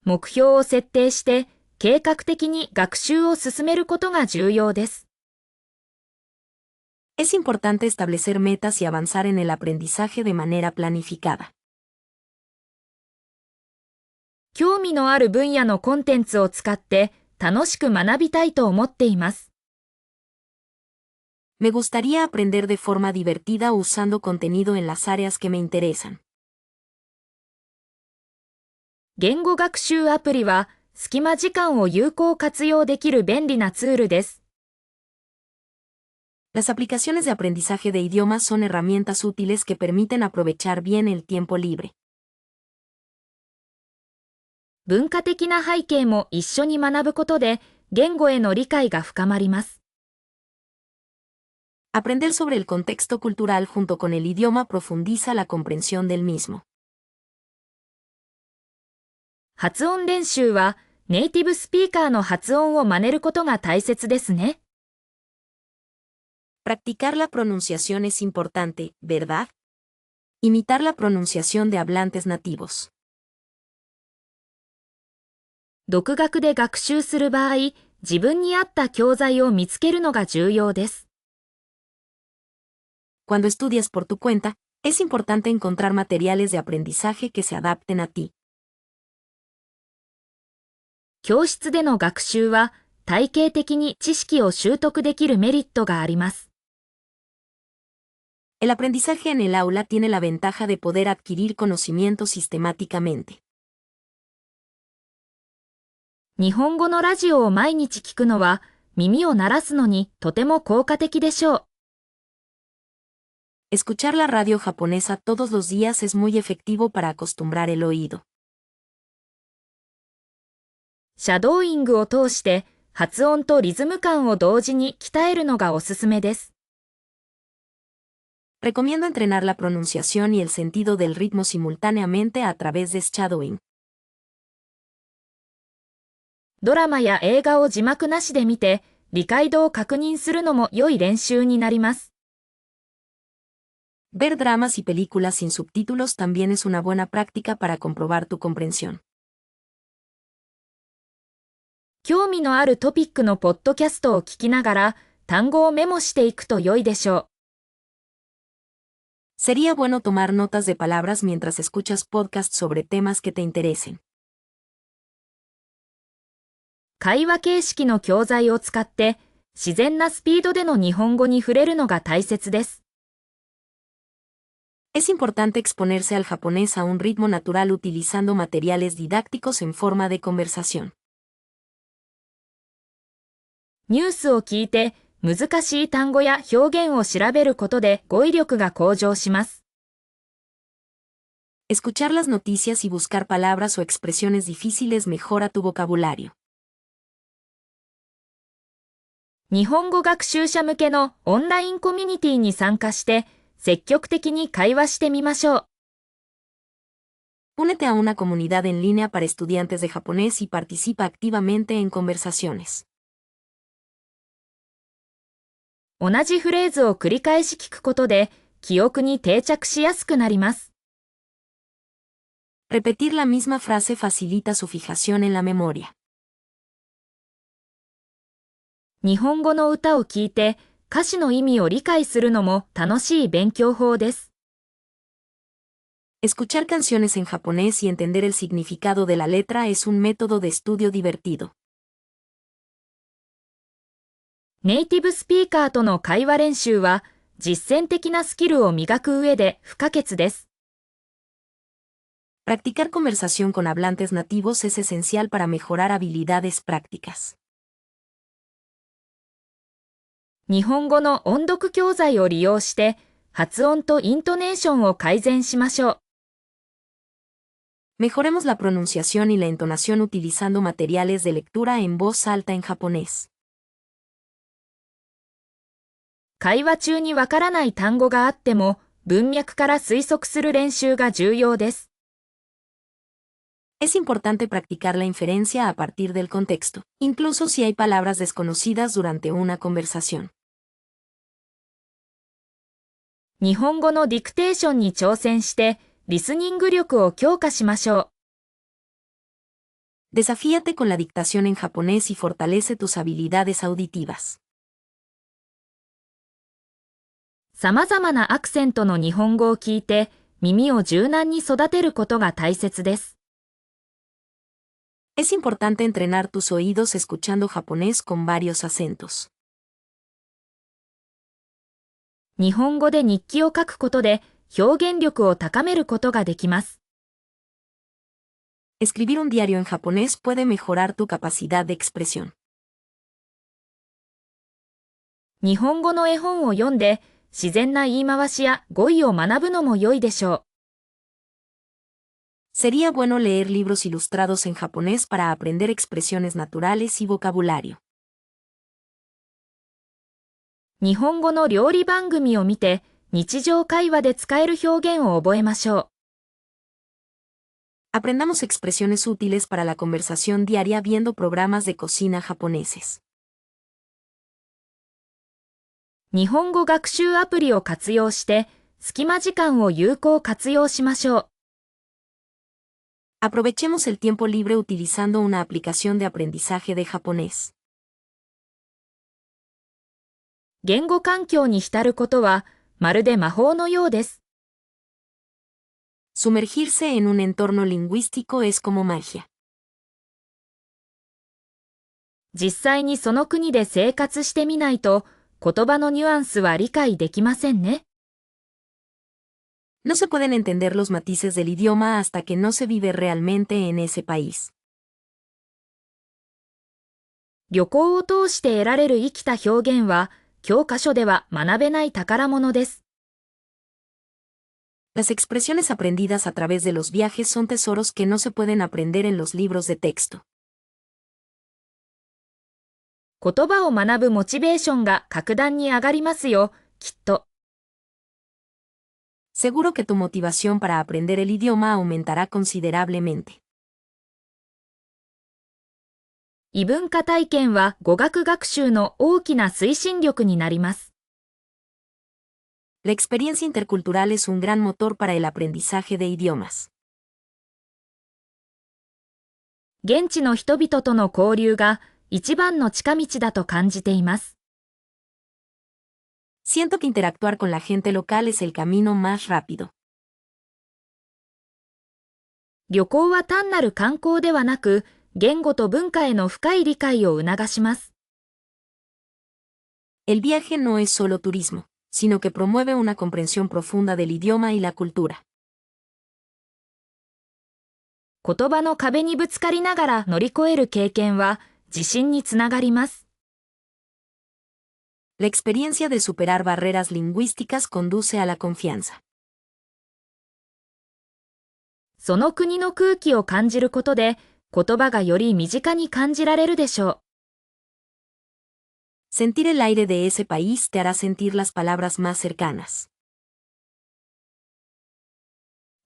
目標を設定して計画的に学習を進めることが重要です。Es importante establecer metas y avanzar en el aprendizaje de manera planificada. 興味のある分野のコンテンツを使って楽しく学びたいと思っています。Me gustaría aprender de forma divertida usando contenido en las áreas que me interesan. 言語学習アプリは隙間時間を有効活用できる便利なツールです。Las aplicaciones de aprendizaje de idiomas son herramientas útiles que permiten aprovechar bien el tiempo libre. 文化的な背景も一緒に学ぶことで言語への理解が深まります。Aprender sobre el contexto cultural junto con el idioma profundiza la comprensión del mismo. 発音練習はネイティブスピーカーの発音を真似ることが大切ですね。Practicar la pronunciación es importante, ¿verdad? Imitar la pronunciación de hablantes nativos. 独学で学習する場合、自分に合った教材を見つけるのが重要です。Cuando estudias por tu cuenta, es importante encontrar materiales de aprendizaje que se adapten a ti. 教室での学習は体系的に知識を習得できるメリットがあります。El aprendizaje en el aula tiene la ventaja de poder adquirir conocimiento sistemáticamente. 日本語のラジオを毎日聞くのは耳を慣らすのにとても効果的でしょう。Escuchar la radio japonesa todos los días es muy efectivo para acostumbrar el oído. シャドーイングを通して発音とリズム感を同時に鍛えるのがおすすめです。Recomiendo entrenar la pronunciación y el sentido del ritmo simultáneamente a través de shadowing. ドラマや映画を字幕なしで見て理解度を確認するのも良い練習になります。Ver dramas y películas sin subtítulos también es una buena práctica para comprobar tu comprensión. 興味のあるトピックのポッドキャストを聞きながら単語をメモしていくと良いでしょう。Sería bueno tomar notas de palabras mientras escuchas podcasts sobre temas que te interesen. 会話形式の教材を使って自然なスピードでの日本語に触れるのが大切です。Es importante exponerse al japonés a un ritmo natural utilizando materiales didácticos en forma de conversación. ニュースを聞いて難しい単語や表現を調べることで語彙力が向上します。Escuchar las noticias y buscar palabras o expresiones difíciles mejora tu vocabulario. 日本語学習者向けのオンラインコミュニティに参加して積極的に会話してみましょう。Únete a una comunidad en línea para estudiantes de japonés y participa activamente en conversaciones. 同じフレーズを繰り返し聞くことで記憶に定着しやすくなります。Repetir la misma frase facilita su fijación en la memoria. 日本語の歌を聴いて歌詞の意味を理解するのも楽しい勉強法です。Escuchar canciones en japonés y entender el significado de la letra es un método de estudio divertido. ネイティブスピーカーとの会話練習は実践的なスキルを磨く上で不可欠です。Practicar conversación con hablantes nativos es esencial para mejorar habilidades prácticas. 日本語の音読教材を利用して発音とイントネーションを改善しましょう。Mejoremos la pronunciación y la entonación utilizando materiales de lectura en voz alta en japonés. 会話中にわからない単語があっても文脈から推測する練習が重要です。Es importante practicar la inferencia a partir del contexto, incluso si hay palabras desconocidas durante una conversación. 日本語のディクテーションに挑戦してリスニング力を強化しましょう。Desafíate con la dictación en japonés y fortalece tus habilidades auditivas. 様々なアクセントの日本語を聞いて耳を柔軟に育てることが大切です。Es importante entrenar tus oídos escuchando japonés con varios acentos. 日本語で日記を書くことで表現力を高めることができます。Escribir un diario en japonés puede mejorar tu capacidad de expresión. 日本語の絵本を読んで自然な言い回しや語彙を学ぶのも良いでしょう。Sería bueno leer libros ilustrados en japonés para aprender expresiones naturales y vocabulario. 日本語の料理番組を見て日常会話で使える表現を覚えましょう。Aprendamos expresiones útiles para la conversación diaria viendo programas de cocina japoneses. 日本語学習アプリを活用して隙間時間を有効活用しましょう。Aprovechemos el tiempo libre utilizando una aplicación de aprendizaje de japonés. 言語環境に浸ることはまるで魔法のようです。Sumergirse en un entorno lingüístico es como magia. 実際にその国で生活してみないと言葉のニュアンスは理解できませんね。No se pueden entender los matices del idioma hasta que no se vive realmente en ese país. 旅行を通して得られる生きた表現は教科書では学べない宝物です。Las expresiones aprendidas a través de los viajes son tesoros que no se pueden aprender en los libros de texto. 言葉を学ぶモチベーションが格段に上がりますよ、きっと。Seguro que tu motivación para aprender el idioma aumentará considerablemente. 異文化体験は語学学習の大きな推進力になります。La experiencia intercultural es un gran motor para el aprendizaje de idiomas. 現地の人々との交流が一番の近道だと感じています。Siento que interactuar con la gente local es el camino más rápido. 旅行は単なる観光ではなく、言語と文化への深い理解を促します。El viaje no es solo turismo, sino que promueve una comprensión profunda del idioma y la cultura. 言葉の壁にぶつかりながら乗り越える経験は自信につながります。La experiencia de superar barreras lingüísticas conduce a la confianza. その国の空気を感じることで、言葉がより身近に感じられるでしょう。Sentir el aire de ese país te hará sentir las palabras más cercanas.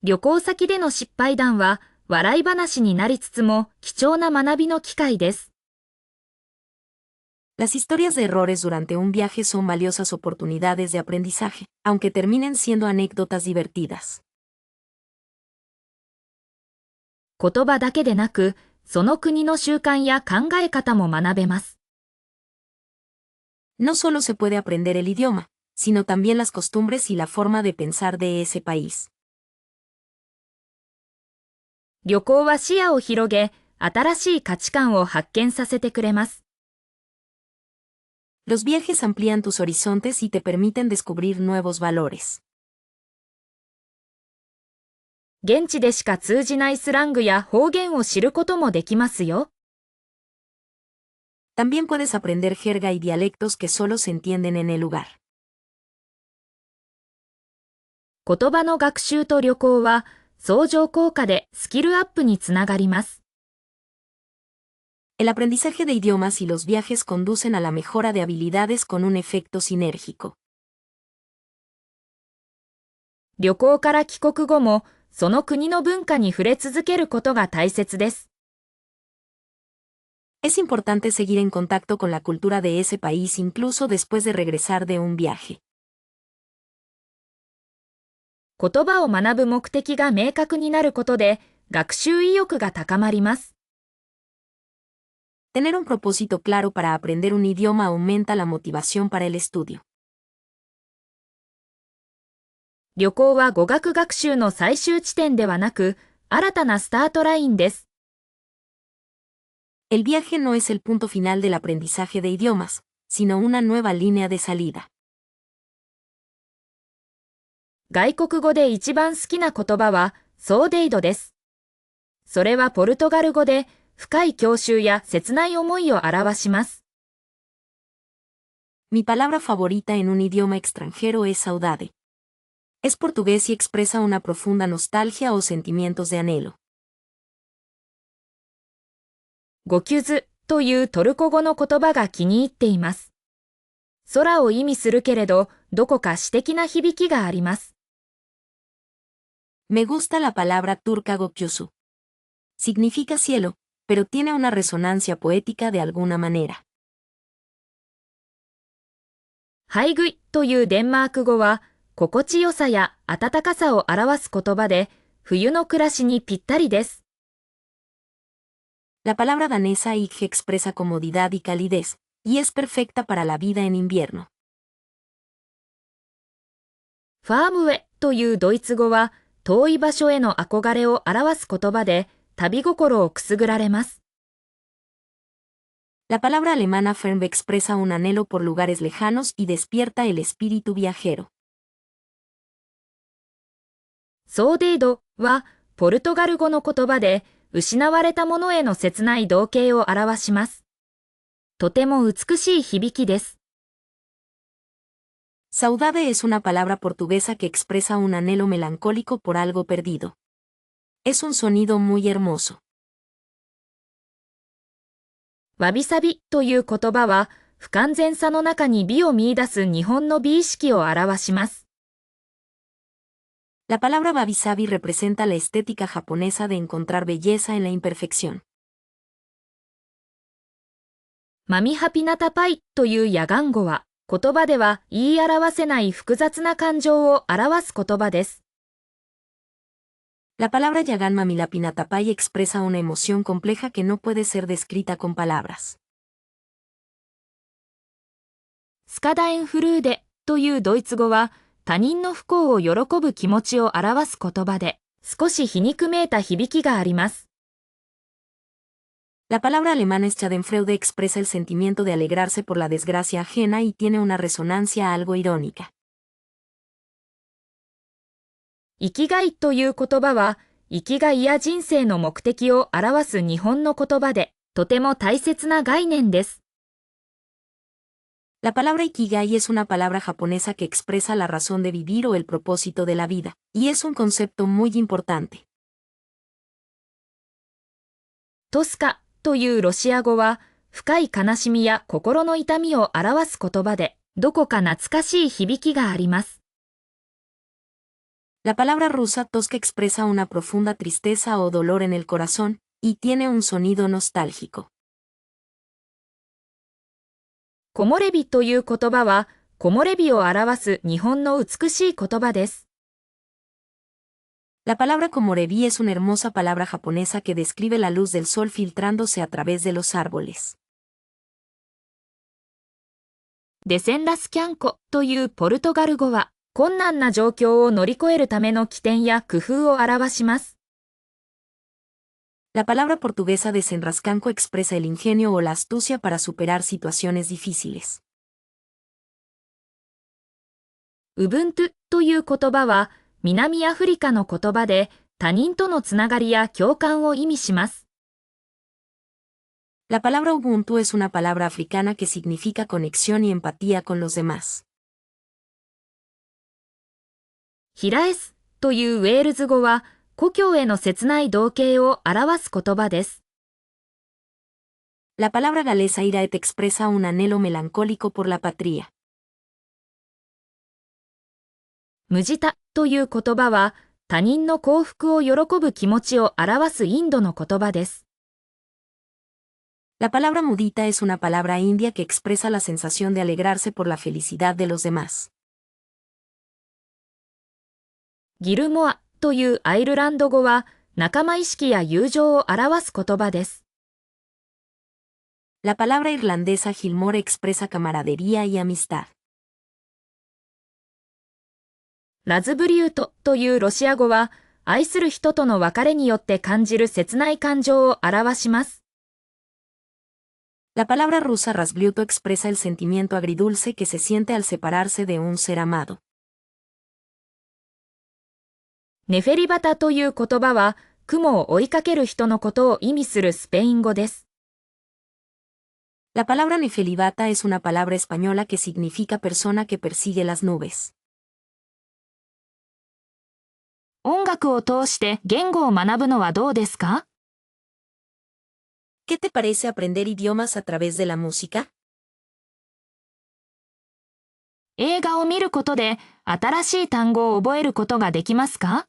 旅行先での失敗談は笑い話になりつつも貴重な学びの機会です。Las historias de errores durante un viaje son valiosas oportunidades de aprendizaje, aunque terminen siendo anécdotas divertidas. 言葉だけでなく、その国の習慣や考え方も学べます。No solo se puede aprender el idioma, sino también las costumbres y la forma de pensar de ese país. 旅行は視野を広げ、新しい価値観を発見させてくれます。Los viajes amplían tus horizontes y te permiten descubrir nuevos valores. 現地でしか通じないスラングや方言を知ることもできますよ。También puedes aprender jerga y dialectos que solo se entienden en el lugar. 言葉の学習と旅行は相乗効果でスキルアップにつながります。El aprendizaje de idiomas y los viajes conducen a la mejora de habilidades con un efecto sinérgico. 旅行から帰国後もその国の文化に触れ続けることが大切です。Es importante seguir en contacto con la cultura de ese país incluso después de regresar de un viaje. 言葉を学ぶ目的が明確になることで学習意欲が高まります。Tener un propósito claro para aprender un idioma aumenta la motivación para el estudio. 旅行は語学学習の最終地点ではなく、新たなスタートラインです。El viaje no es el punto final del aprendizaje de idiomas, sino una nueva línea de salida. 外国語で一番好きな言葉は、ソーデイドです。それはポルトガル語で、深い郷愁や切ない思いを表します。Mi palabra favorita en un idioma extranjero es saudade. Es portugués y expresa una profunda nostalgia o sentimientos de anhelo. ゴキュズというトルコ語の言葉が気に入っています。空を意味するけれど、どこか詩的な響きがあります。Me gusta la palabra turca gökyüzü. Significa cielo, pero tiene una resonancia poética de alguna manera. ハイグイというデンマーク語は、心地よさや暖かさを表す言葉で、冬の暮らしにぴったりです。La palabra danesa hygge expresa comodidad y calidez, y es perfecta para la vida en invierno. ファームウェというドイツ語は、遠い場所への憧れを表す言葉で、旅心をくすぐられます。La palabra alemana Fernweh expresa un anhelo por lugares lejanos y despierta el espíritu viajero. ソーデイドは、ポルトガル語の言葉で、失われたものへの切ない同型を表します。とても美しい響きです。Saudade es una palabra portuguesa que expresa un anhelo melancólico por algo perdido. Es un sonido muy hermoso. わびさびという言葉は、不完全さの中に美を見出す日本の美意識を表します。La palabra wabi-sabi representa la estética japonesa de encontrar belleza en la imperfección. マミハピナタパイという野玩語は、言葉では言い表せない複雑な感情を表す言葉です。La palabra Yagan Mamilapinatapai expresa una emoción compleja que no puede ser descrita con palabras. スカダエンフルーデというドイツ語は、他人の不幸を喜ぶ気持ちを表す言葉で、少し皮肉めいた響きがあります。La palabra alemana Schadenfreude expresa el sentimiento de alegrarse por la desgracia ajena y tiene una resonancia algo irónica. 生きがいという言葉は、生きがいや人生の目的を表す日本の言葉で、とても大切な概念です。La palabra ikigai es una palabra japonesa que expresa la razón de vivir o el propósito de la vida, y es un concepto muy importante. トスカというロシア語は、深い悲しみや心の痛みを表す言葉で、どこか懐かしい響きがあります。La palabra rusa tosca expresa una profunda tristeza o dolor en el corazón, y tiene un sonido nostálgico. 木漏れ日という言葉は、木漏れ日を表す日本の美しい言葉です。La palabra komorebi es una hermosa palabra japonesa que describe la luz del sol filtrándose a través de los árboles. デセンラスキャンコというポルトガル語は、困難な状況を乗り越えるための起点や工夫を表します。La palabra portuguesa desenrascanco expresa el ingenio o la astucia para superar situaciones difíciles. ウブントゥという言葉は、南アフリカの言葉で他人とのつながりや共感を意味します。La palabra Ubuntu es una palabra africana que significa conexión y empatía con los demás. ヒラエスというウェールズ語は、故郷への切ない同型を表す言葉です。La palabra galesa iraet expresa un anhelo melancólico por la patria. ムジタという言葉は、他人の幸福を喜ぶ気持ちを表すインドの言葉です。La palabra mudita es una palabra india que expresa la sensación de alegrarse por la felicidad de los demás. ギルモアというアイルランド語は、仲間意識や友情を表す言葉です。La palabra irlandesa Gilmore expresa camaradería y amistad. ラズブリュートというロシア語は、愛する人との別れによって感じる切ない感情を表します。La palabra rusa razbliuto expresa el sentimiento agridulce que se siente al separarse de un ser amado. ネフェリバタという言葉は、雲を追いかける人のことを意味するスペイン語です。La palabra nefelibata es una palabra española que significa persona que persigue las nubes. 音楽を通して言語を学ぶのはどうですか？ ¿Qué te parece aprender idiomas a través de la música? 映画を見ることで新しい単語を覚えることができますか？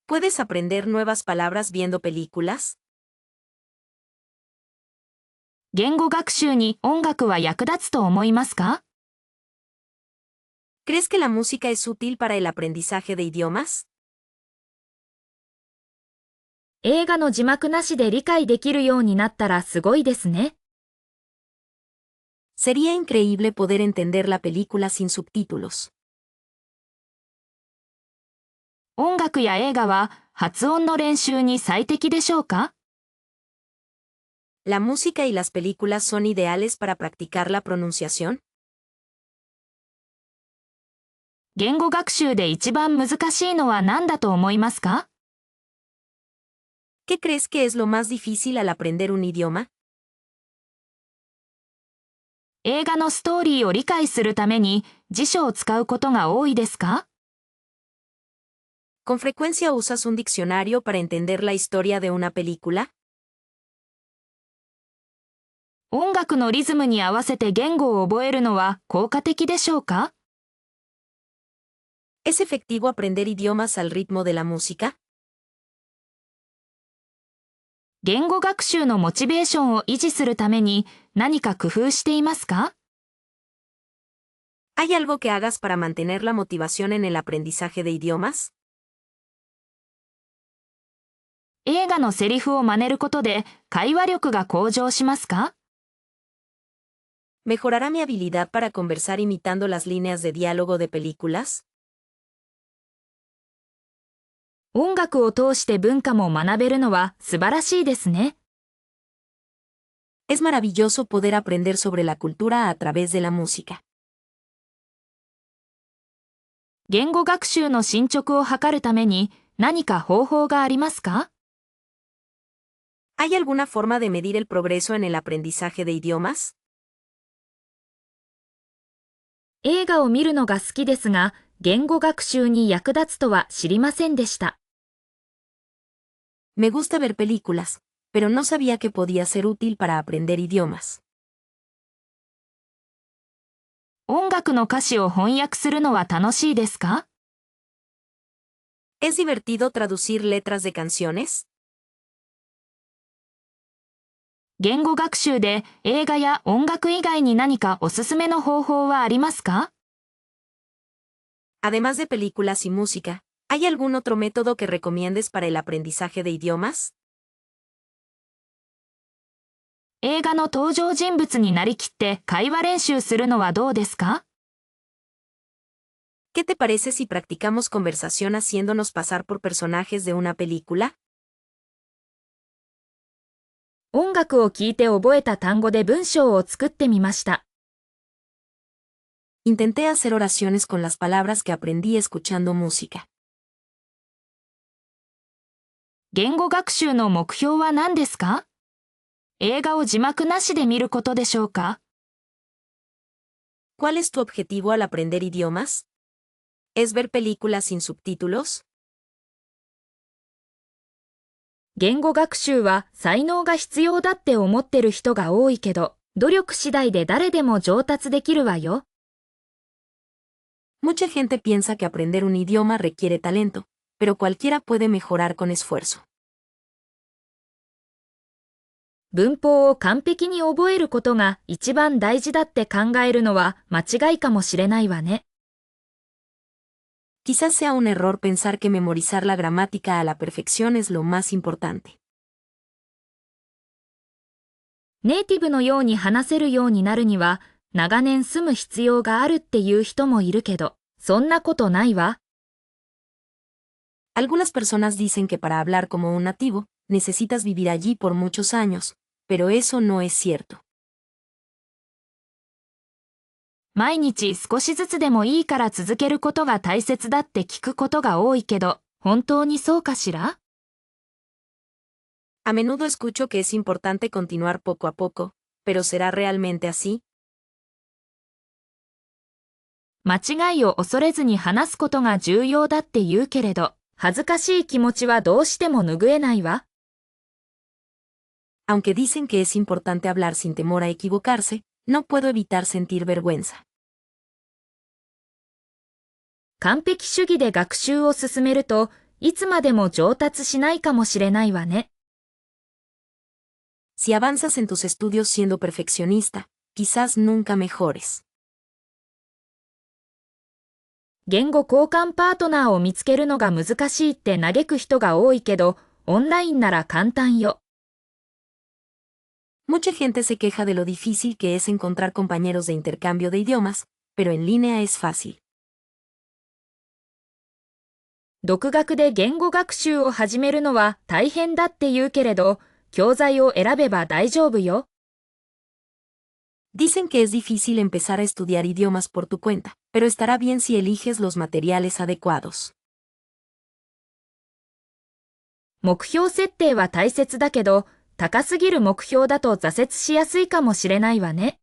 ¿Puedes aprender nuevas palabras viendo películas? 言語学習に音楽は役立つと思いますか？ ¿Crees que la música es útil para el aprendizaje de idiomas? 映画の字幕なしで理解できるようになったらすごいですね。Sería increíble poder entender la película sin subtítulos. 音楽や映画は発音の練習に最適でしょうか？ ¿La música y las películas son ideales para practicar la pronunciación? 言語学習で一番難しいのは何だと思いますか？ ¿Qué crees que es lo más difícil al aprender un idioma? 映画のストーリーを理解するために辞書を使うことが多いですか？ ¿Con frecuencia usas un diccionario para entender la historia de una película? 音楽のリズムに合わせて言語を覚えるのは効果的でしょうか？ ¿Es efectivo aprender idiomas al ritmo de la música? 言語学習のモチベーションを維持するために何か工夫していますか？ ¿Hay algo que hagas para mantener la motivación en el aprendizaje de idiomas? 映画のセリフを真似ることで会話力が向上しますか？ ¿Mejorará mi habilidad para conversar imitando las líneas de diálogo de películas? 音楽を通して文化も学べるのは素晴らしいですね。Es maravilloso poder aprender sobre la cultura a través de la música. 言語学習の進捗を図るために何か方法がありますか？ ¿Hay alguna forma de medir el progreso en el aprendizaje de idiomas? 映画を見るのが好きですが、言語学習に役立つとは知りませんでした。Me gusta ver películas, pero no sabía que podía ser útil para aprender idiomas. 音楽の歌詞を翻訳するのは楽しいですか？ ¿Es divertido traducir letras de canciones? 言語学習で映画や音楽以外に何かおすすめの方法はありますか？ Además de películas y música, ¿hay algún otro método que recomiendes para el aprendizaje de idiomas? 映画の登場人物になりきって会話練習するのはどうですか？ ¿Qué te parece si practicamos conversación haciéndonos pasar por personajes de una película? 音楽を聴いて覚えた単語で文章を作ってみました。Intenté hacer oraciones con las palabras que aprendí escuchando música. 言語学習の目標は何ですか？映画を字幕なしで見ることでしょうか？ ¿Cuál es tu objetivo al aprender idiomas? ¿Es ver películas sin subtítulos? 言語学習は才能が必要だって思ってる人が多いけど、努力次第で誰でも上達できるわよ。Mucha gente piensa que aprender un idioma requiere talento, pero cualquiera puede mejorar con esfuerzo. 文法を完璧に覚えることが一番大事だって考えるのは間違いかもしれないわね。Quizás sea un error pensar que memorizar la gramática a la perfección es lo más importante. ネイティブのように話せるようになるには、長年住む必要があるっていう人もいるけど、そんなことないわ。Algunas personas dicen que para hablar como un nativo, necesitas vivir allí por muchos años, pero eso no es cierto. 毎日少しずつでもいいから続けることが大切だって聞くことが多いけど、本当にそうかしら？ A menudo escucho que es importante continuar poco a poco, pero ¿será realmente así? 間違いを恐れずに話すことが重要だって言うけれど、恥ずかしい気持ちはどうしても拭えないわ。Aunque dicen que es importante hablar sin temor a equivocarse, no puedo evitar sentir vergüenza. 完璧主義で学習を進めると、いつまでも上達しないかもしれないわね。Si avanzas en tus estudios siendo perfeccionista, quizás nunca mejores. 言語交換パートナーを見つけるのが難しいって嘆く人が多いけど、オンラインなら簡単よ。Mucha gente se queja de lo difícil que es encontrar compañeros de intercambio de idiomas, pero en línea es fácil. 独学で言語学習を始めるのは大変だって言うけれど、教材を選べば大丈夫よ。Dicen que es difícil empezar a estudiar idiomas por tu cuenta, pero estará bien si eliges los materiales adecuados. 目標設定は大切だけど、高すぎる目標だと挫折しやすいかもしれないわね。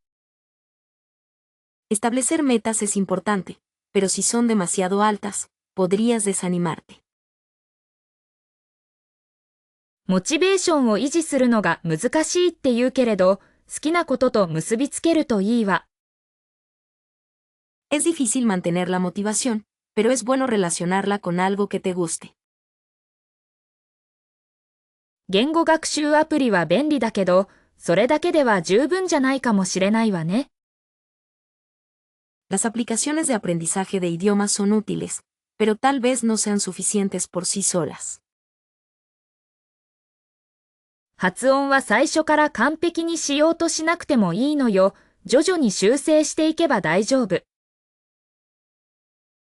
Establecer metas es importante, pero si son demasiado altas, podrías desanimarte. モチベーションを維持するのが難しいって言うけれど、好きなことと結びつけるといいわ。Es difícil mantener la motivación, pero es bueno relacionarla con algo que te guste. 言語学習アプリは便利だけど、それだけでは十分じゃないかもしれないわね。Las aplicaciones de aprendizaje de idiomas son útiles, pero tal vez no sean suficientes por sí solas. 発音は最初から完璧にしようとしなくてもいいのよ。徐々に修正していけば大丈夫。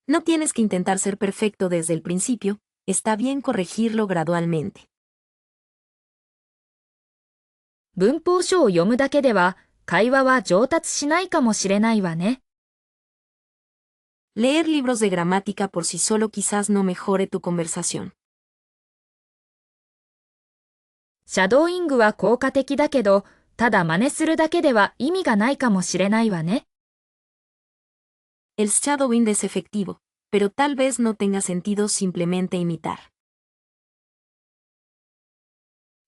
No tienes que intentar ser perfecto desde el principio, está bien corregirlo gradualmente. 文法書を読むだけでは、会話は上達しないかもしれないわね。Leer libros de gramática por sí solo quizás no mejore tu conversación. シャドーイングは効果的だけど、ただ真似するだけでは意味がないかもしれないわね。El shadowing es efectivo, pero tal vez no tenga sentido simplemente imitar.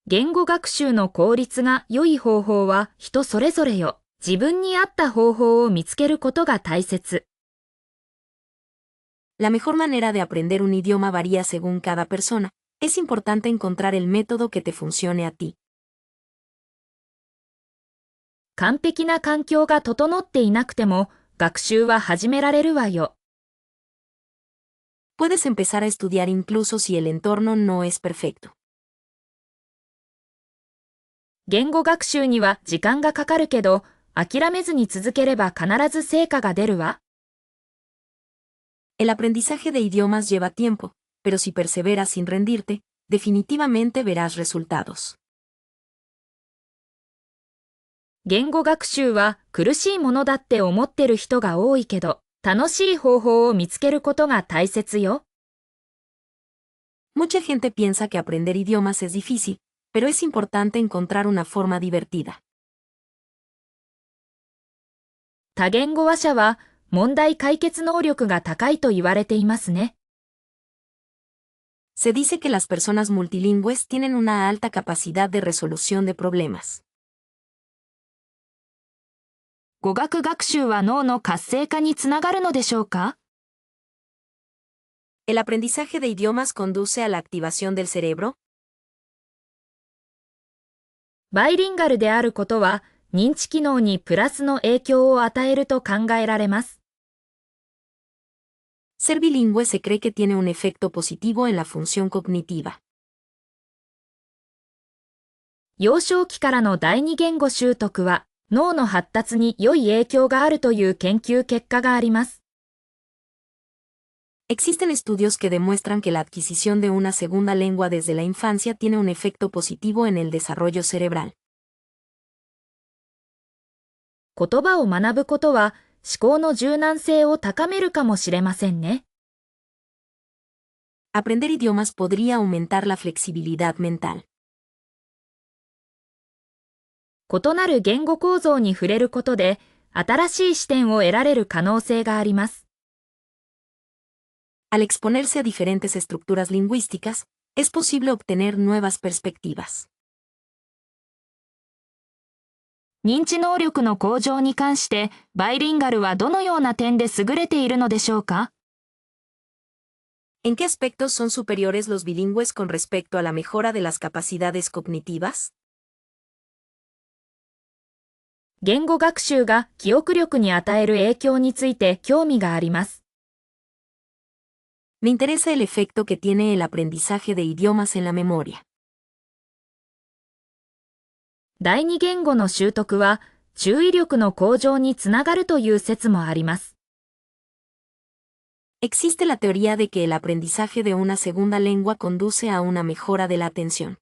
言語学習の効率が良い方法は人それぞれよ。自分に合った方法を見つけることが大切。La mejor manera de aprender un idioma varía según cada persona. Es importante encontrar el método que te funcione a ti. 完璧な環境が整っていなくても、学習は始められるわよ。Puedes empezar a estudiar incluso si el entorno no es perfecto. 言語学習には時間がかかるけど、諦めずに続ければ必ず成果が出るわ。El aprendizaje de idiomas lleva tiempo, pero si perseveras sin rendirte, definitivamente verás resultados. 言語学習は苦しいものだって思ってる人が多いけど、楽しい方法を見つけることが大切よ。Mucha gente piensa que aprender idiomas es difícil, pero es importante encontrar una forma divertida. 多言語話者は問題解決能力が高いと言われていますね。Se dice que las personas multilingües tienen una alta capacidad de resolución de problemas. 語学学習は脳の活性化につながるのでしょうか？ ¿El aprendizaje de idiomas conduce a la activación del cerebro? バイリンガルであることは認知機能にプラスの影響を与えると考えられます。Ser bilingüe se cree que tiene un efecto positivo en la función cognitiva. 幼少期からの第二言語習得は脳の発達に良い影響があるという研究結果があります。Existen estudios que demuestran que la adquisición de una segunda lengua desde la infancia tiene un efecto positivo en el desarrollo cerebral. 言葉を学ぶことは思考の柔軟性を高めるかもしれませんね。Aprender idiomas podría aumentar la flexibilidad mental. 異なる言語構造に触れることで新しい視点を得られる可能性があります。Al exponerse a diferentes estructuras lingüísticas, es posible obtener nuevas perspectivas. 認知能力の向上に関してバイリンガルはどのような点で優れているのでしょうか？ ¿En qué aspectos son superiores los bilingües con respecto a la mejora de las capacidades cognitivas? 言語学習が記憶力に与える影響について興味があります。Me interesa el efecto que tiene el aprendizaje de idiomas en la memoria. 第二言語の習得は注意力の向上につながるという説もあります。Existe la teoría de que el aprendizaje de una segunda lengua conduce a una mejora de la atención.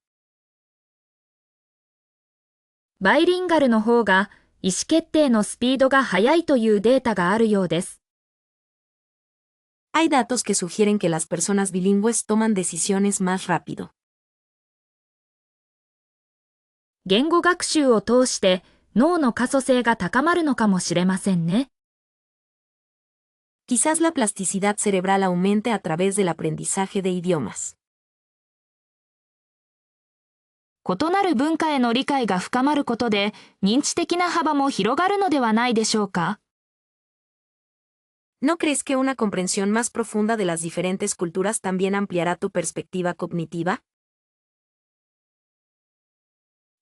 バイリンガルの方が意思決定のスピードが速いというデータがあるようです。Hay datos que sugieren que las personas bilingües toman decisiones más rápido. 言語学習を通して脳の可塑性が高まるのかもしれませんね。Quizás la plasticidad cerebral aumente a través del aprendizaje de idiomas. 異なる文化への理解が深まることで認知的な幅も広がるのではないでしょうか？ ¿No crees que una comprensión más profunda de las diferentes culturas también ampliará tu perspectiva cognitiva?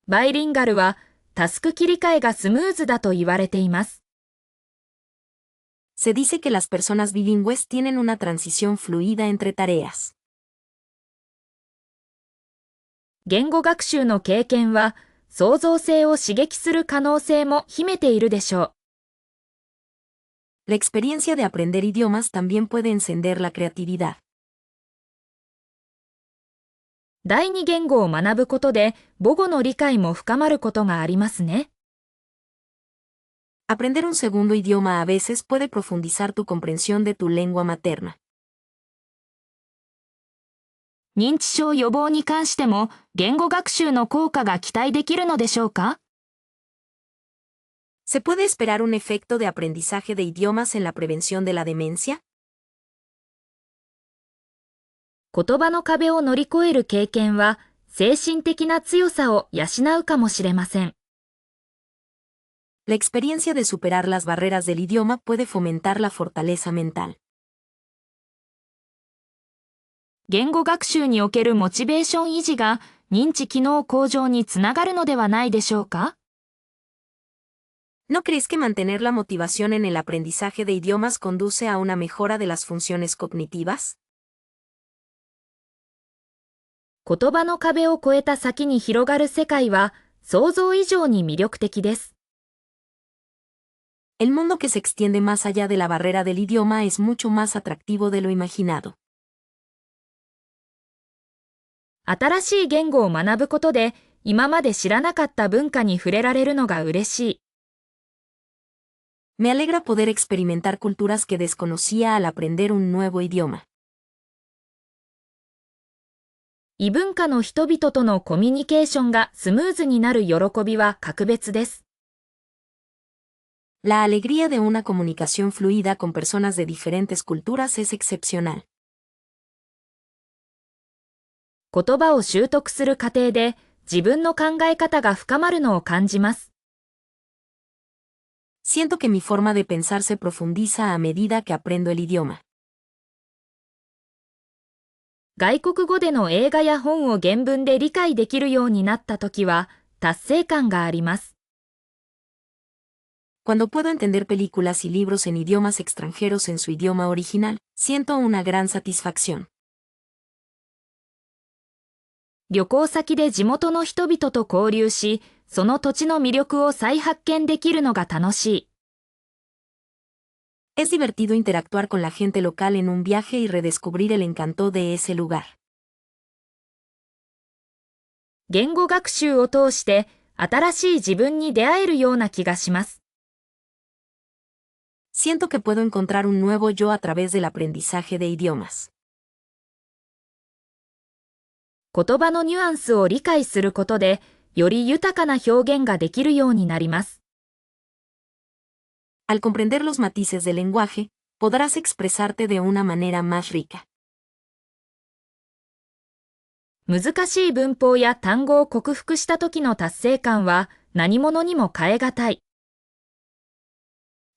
バイリンガルはタスク切り替えがスムーズだと言われています。Se dice que las personas bilingües tienen una transición fluida entre tareas. 言語学習の経験は創造性を刺激する可能性も秘めているでしょう。La experiencia de aprender idiomas también puede encender la creatividad. 第二言語を学ぶことで母語の理解も深まることがありますね。Aprender un segundo idioma a veces puede profundizar tu comprensión de tu lengua materna. 認知症予防に関しても言語学習の効果が期待できるのでしょうか？ ¿Se puede esperar un efecto de aprendizaje de idiomas en la prevención de la demencia? 言葉の壁を乗り越える経験は精神的な強さを養うかもしれません。La experiencia de superar las barreras del idioma puede fomentar la fortaleza mental. 言語学習におけるモチベーション維持が認知機能向上につながるのではないでしょうか？ ¿No crees que mantener la motivación en el aprendizaje de idiomas conduce a una mejora de las funciones cognitivas? 言葉の壁を越えた先に広がる世界は想像以上に魅力的です。El mundo que se extiende más allá de la barrera del idioma es mucho más atractivo de lo imaginado. 新しい言語を学ぶことで、今まで知らなかった文化に触れられるのが嬉しい。Me alegra poder experimentar culturas que desconocía al aprender un nuevo idioma. 異文化の人々とのコミュニケーションがスムーズになる喜びは格別です。La alegría de una comunicación fluida con personas de diferentes culturas es excepcional. 言葉を習得する過程で自分の考え方が深まるのを感じます。Siento que mi forma de pensar se profundiza a medida que aprendo el idioma. 外国語での映画や本を原文で理解できるようになったときは達成感があります。Cuando puedo entender películas y libros en idiomas extranjeros en su idioma original, siento una gran satisfacción. 旅行先で地元の人々と交流し、その土地の魅力を再発見できるのが楽しい。Es divertido interactuar con la gente local en un viaje y redescubrir el encanto de ese lugar. 言語学習を通して新しい自分に出会えるような気がします。Siento que puedo encontrar un nuevo yo a través del aprendizaje de idiomas. 言葉のニュアンスを理解することで、より豊かな表現ができるようになります。Al comprender los matices del lenguaje, podrás expresarte de una manera más rica. 難しい文法や単語を克服した時の達成感は何物にも代え難い。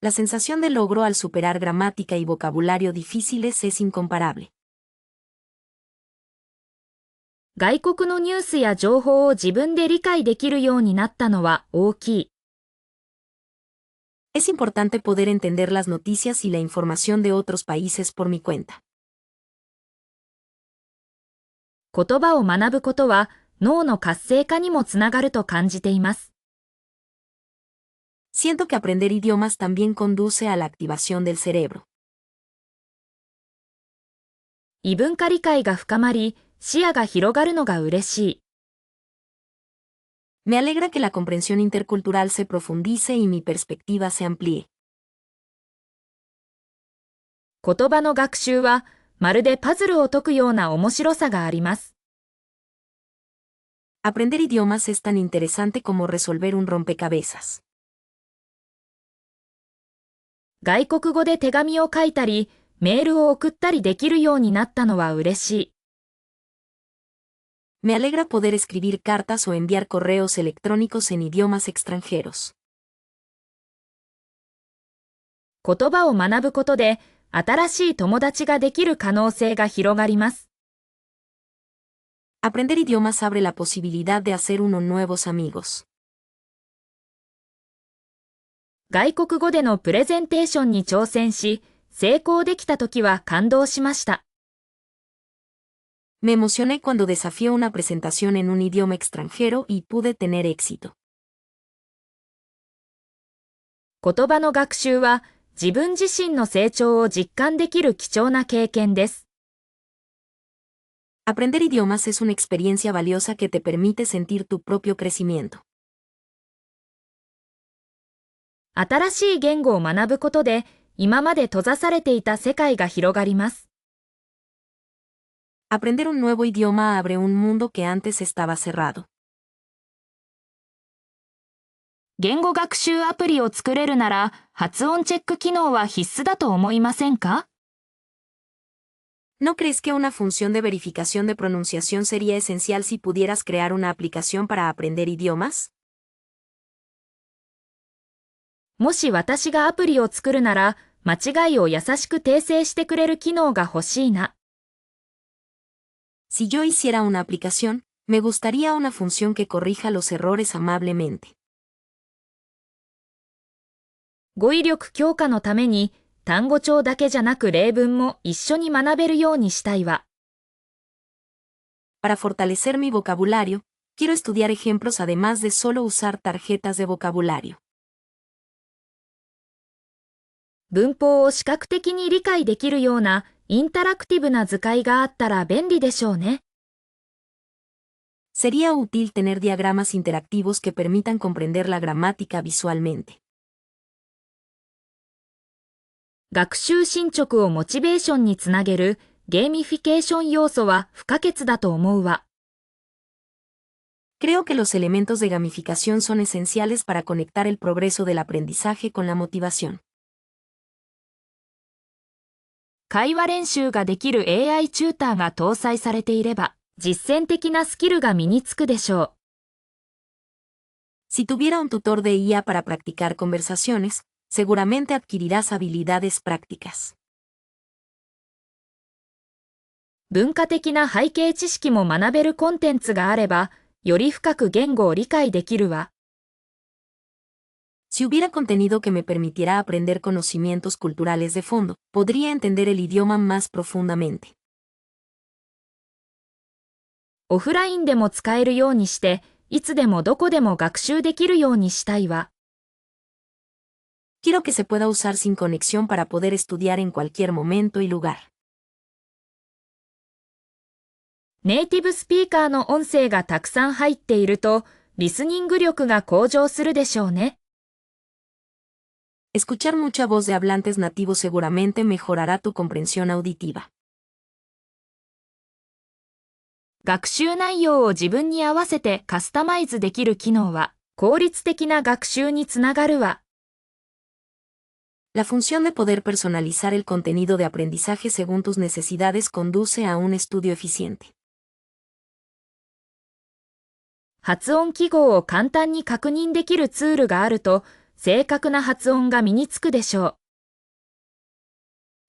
La sensación de logro al superar gramática y vocabulario difíciles es incomparable. 外国のニュースや情報を自分で理解できるようになったのは大きい。Es importante poder entender las noticias y la información de otros países por mi cuenta. 言葉を学ぶことは脳の活性化にもつながると感じています。Siento que aprender idiomas también conduce a la activación del cerebro. 異文化理解が深まり、視野が広がるのが嬉しい。Me alegra que la comprensión intercultural se profundice y mi perspectiva se amplíe. 言葉の学習はまるでパズルを解くような面白さがあります。Aprender idiomas es tan interesante como resolver un rompecabezas. 外国語で手紙を書いたり、メールを送ったりできるようになったのは嬉しい。Me alegra poder escribir cartas o enviar correos electrónicos en idiomas extranjeros. 言葉を学ぶことで新しい友達ができる可能性が広がります。Aprender idiomas abre la posibilidad de hacer unos nuevos amigos. 外国語でのプレゼンテーションに挑戦し、成功できたときは感動しました。Me emocioné cuando desafié una presentación en un idioma extranjero y pude tener éxito. 言葉の学習は自分自身の成長を実感できる貴重な経験です。Aprender idiomas es una experiencia valiosa que te permite sentir tu propio crecimiento. 新しい言語を学ぶことで、今まで閉ざされていた世界が広がります。Aprender un nuevo idioma abre un mundo que antes estaba cerrado. 言語学習アプリを作れるなら、発音チェック機能は必須だと思いませんか？ ¿No crees que una función de verificación de pronunciación sería esencial si pudieras crear una aplicación para aprender idiomas? もし私がアプリを作るなら、間違いを優しく訂正してくれる機能が欲しいな。Si yo hiciera una aplicación, me gustaría una función que corrija los errores amablemente. 語彙力強化のために、単語帳だけじゃなく例文も一緒に学べるようにしたいわ。Para fortalecer mi vocabulario, Quiero estudiar ejemplos además de solo usar tarjetas de vocabulario. 文法を視覚的に理解できるようなインタラクティブな図解があったら便利でしょうね。Sería útil tener diagramas interactivos que permitan comprender la gramática visualmente. 学習進捗をモチベーションにつなげるゲーミフィケーション要素は不可欠だと思うわ。Creo que los elementos de gamificación son esenciales para conectar el progreso del aprendizaje con la motivación. 会話練習ができる AI チューターが搭載されていれば、実践的なスキルが身につくでしょう。Si tuviera un tutor de IA para practicar conversaciones, seguramente adquirirás habilidades prácticas. 文化的な背景知識も学べるコンテンツがあれば、より深く言語を理解できるわ。Si hubiera contenido que me permitiera aprender conocimientos culturales de fondo, podría entender el idioma más profundamente. オフラインでも使えるようにして、いつでもどこでも学習できるようにしたいわ。Quiero que se pueda usar sin conexión para poder estudiar en cualquier momento y lugar. ネイティブスピーカーの音声がたくさん入っていると、リスニング力が向上するでしょうね。Escuchar mucha voz de hablantes nativos seguramente mejorará tu comprensión auditiva. 学習内容を自分に合わせてカスタマイズできる機能は、効率的な学習につながるわ。La función de poder personalizar el contenido de aprendizaje según tus necesidades conduce a un estudio eficiente. 発音記号を簡単に確認できるツールがあると、正確な発音が身につくでしょう。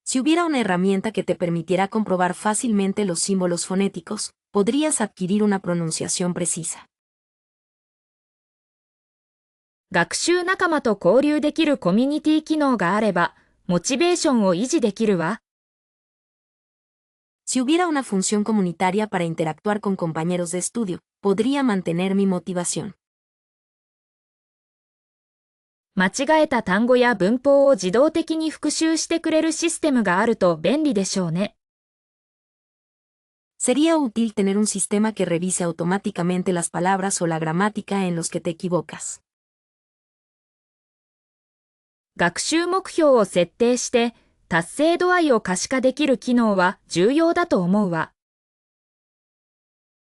Si hubiera una herramienta que te permitiera comprobar fácilmente los símbolos fonéticos, podrías adquirir una pronunciación precisa. 学習仲間と交流できるコミュニティ機能があれば、モチベーションを維持できるわ。Si hubiera una función comunitaria para interactuar con compañeros de estudio, podría mantener mi motivación. 間違えた単語や文法を自動的に復習してくれるシステムがあると便利でしょうね。Sería útil tener un sistema que revise automáticamente las palabras o la gramática en los que te equivocas. 学習目標を設定して、達成度合いを可視化できる機能は重要だと思うわ。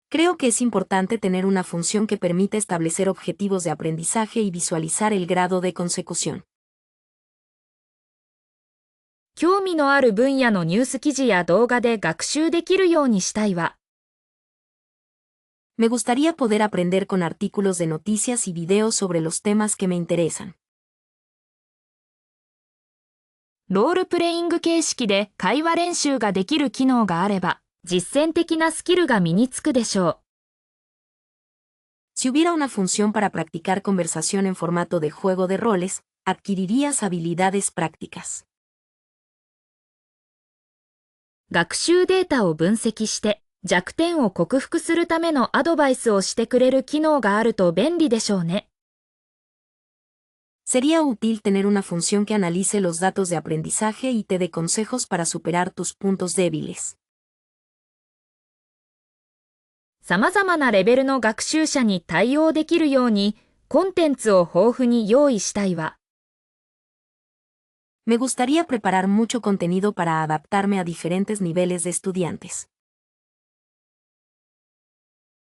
Creo que es importante tener una función que permita establecer objetivos de aprendizaje y visualizar el grado de consecución. 興味のある分野のニュース記事や動画で学習できるようにしたいわ。Me gustaría poder aprender con artículos de noticias y videos sobre los temas que me interesan. ロールプレイング形式で会話練習ができる機能があれば、実践的なスキルが身につくでしょう。Si hubiera una función para practicar conversación en formato de juego de roles, adquirirías habilidades prácticas. 学習データを分析して弱点を克服するためのアドバイスをしてくれる機能があると便利でしょうね。Sería útil tener una función que analice los datos de aprendizaje y te dé consejos para superar tus puntos débiles. 様々なレベルの学習者に対応できるようにコンテンツを豊富に用意したいわ。Me gustaría preparar mucho contenido para adaptarme a diferentes niveles de estudiantes.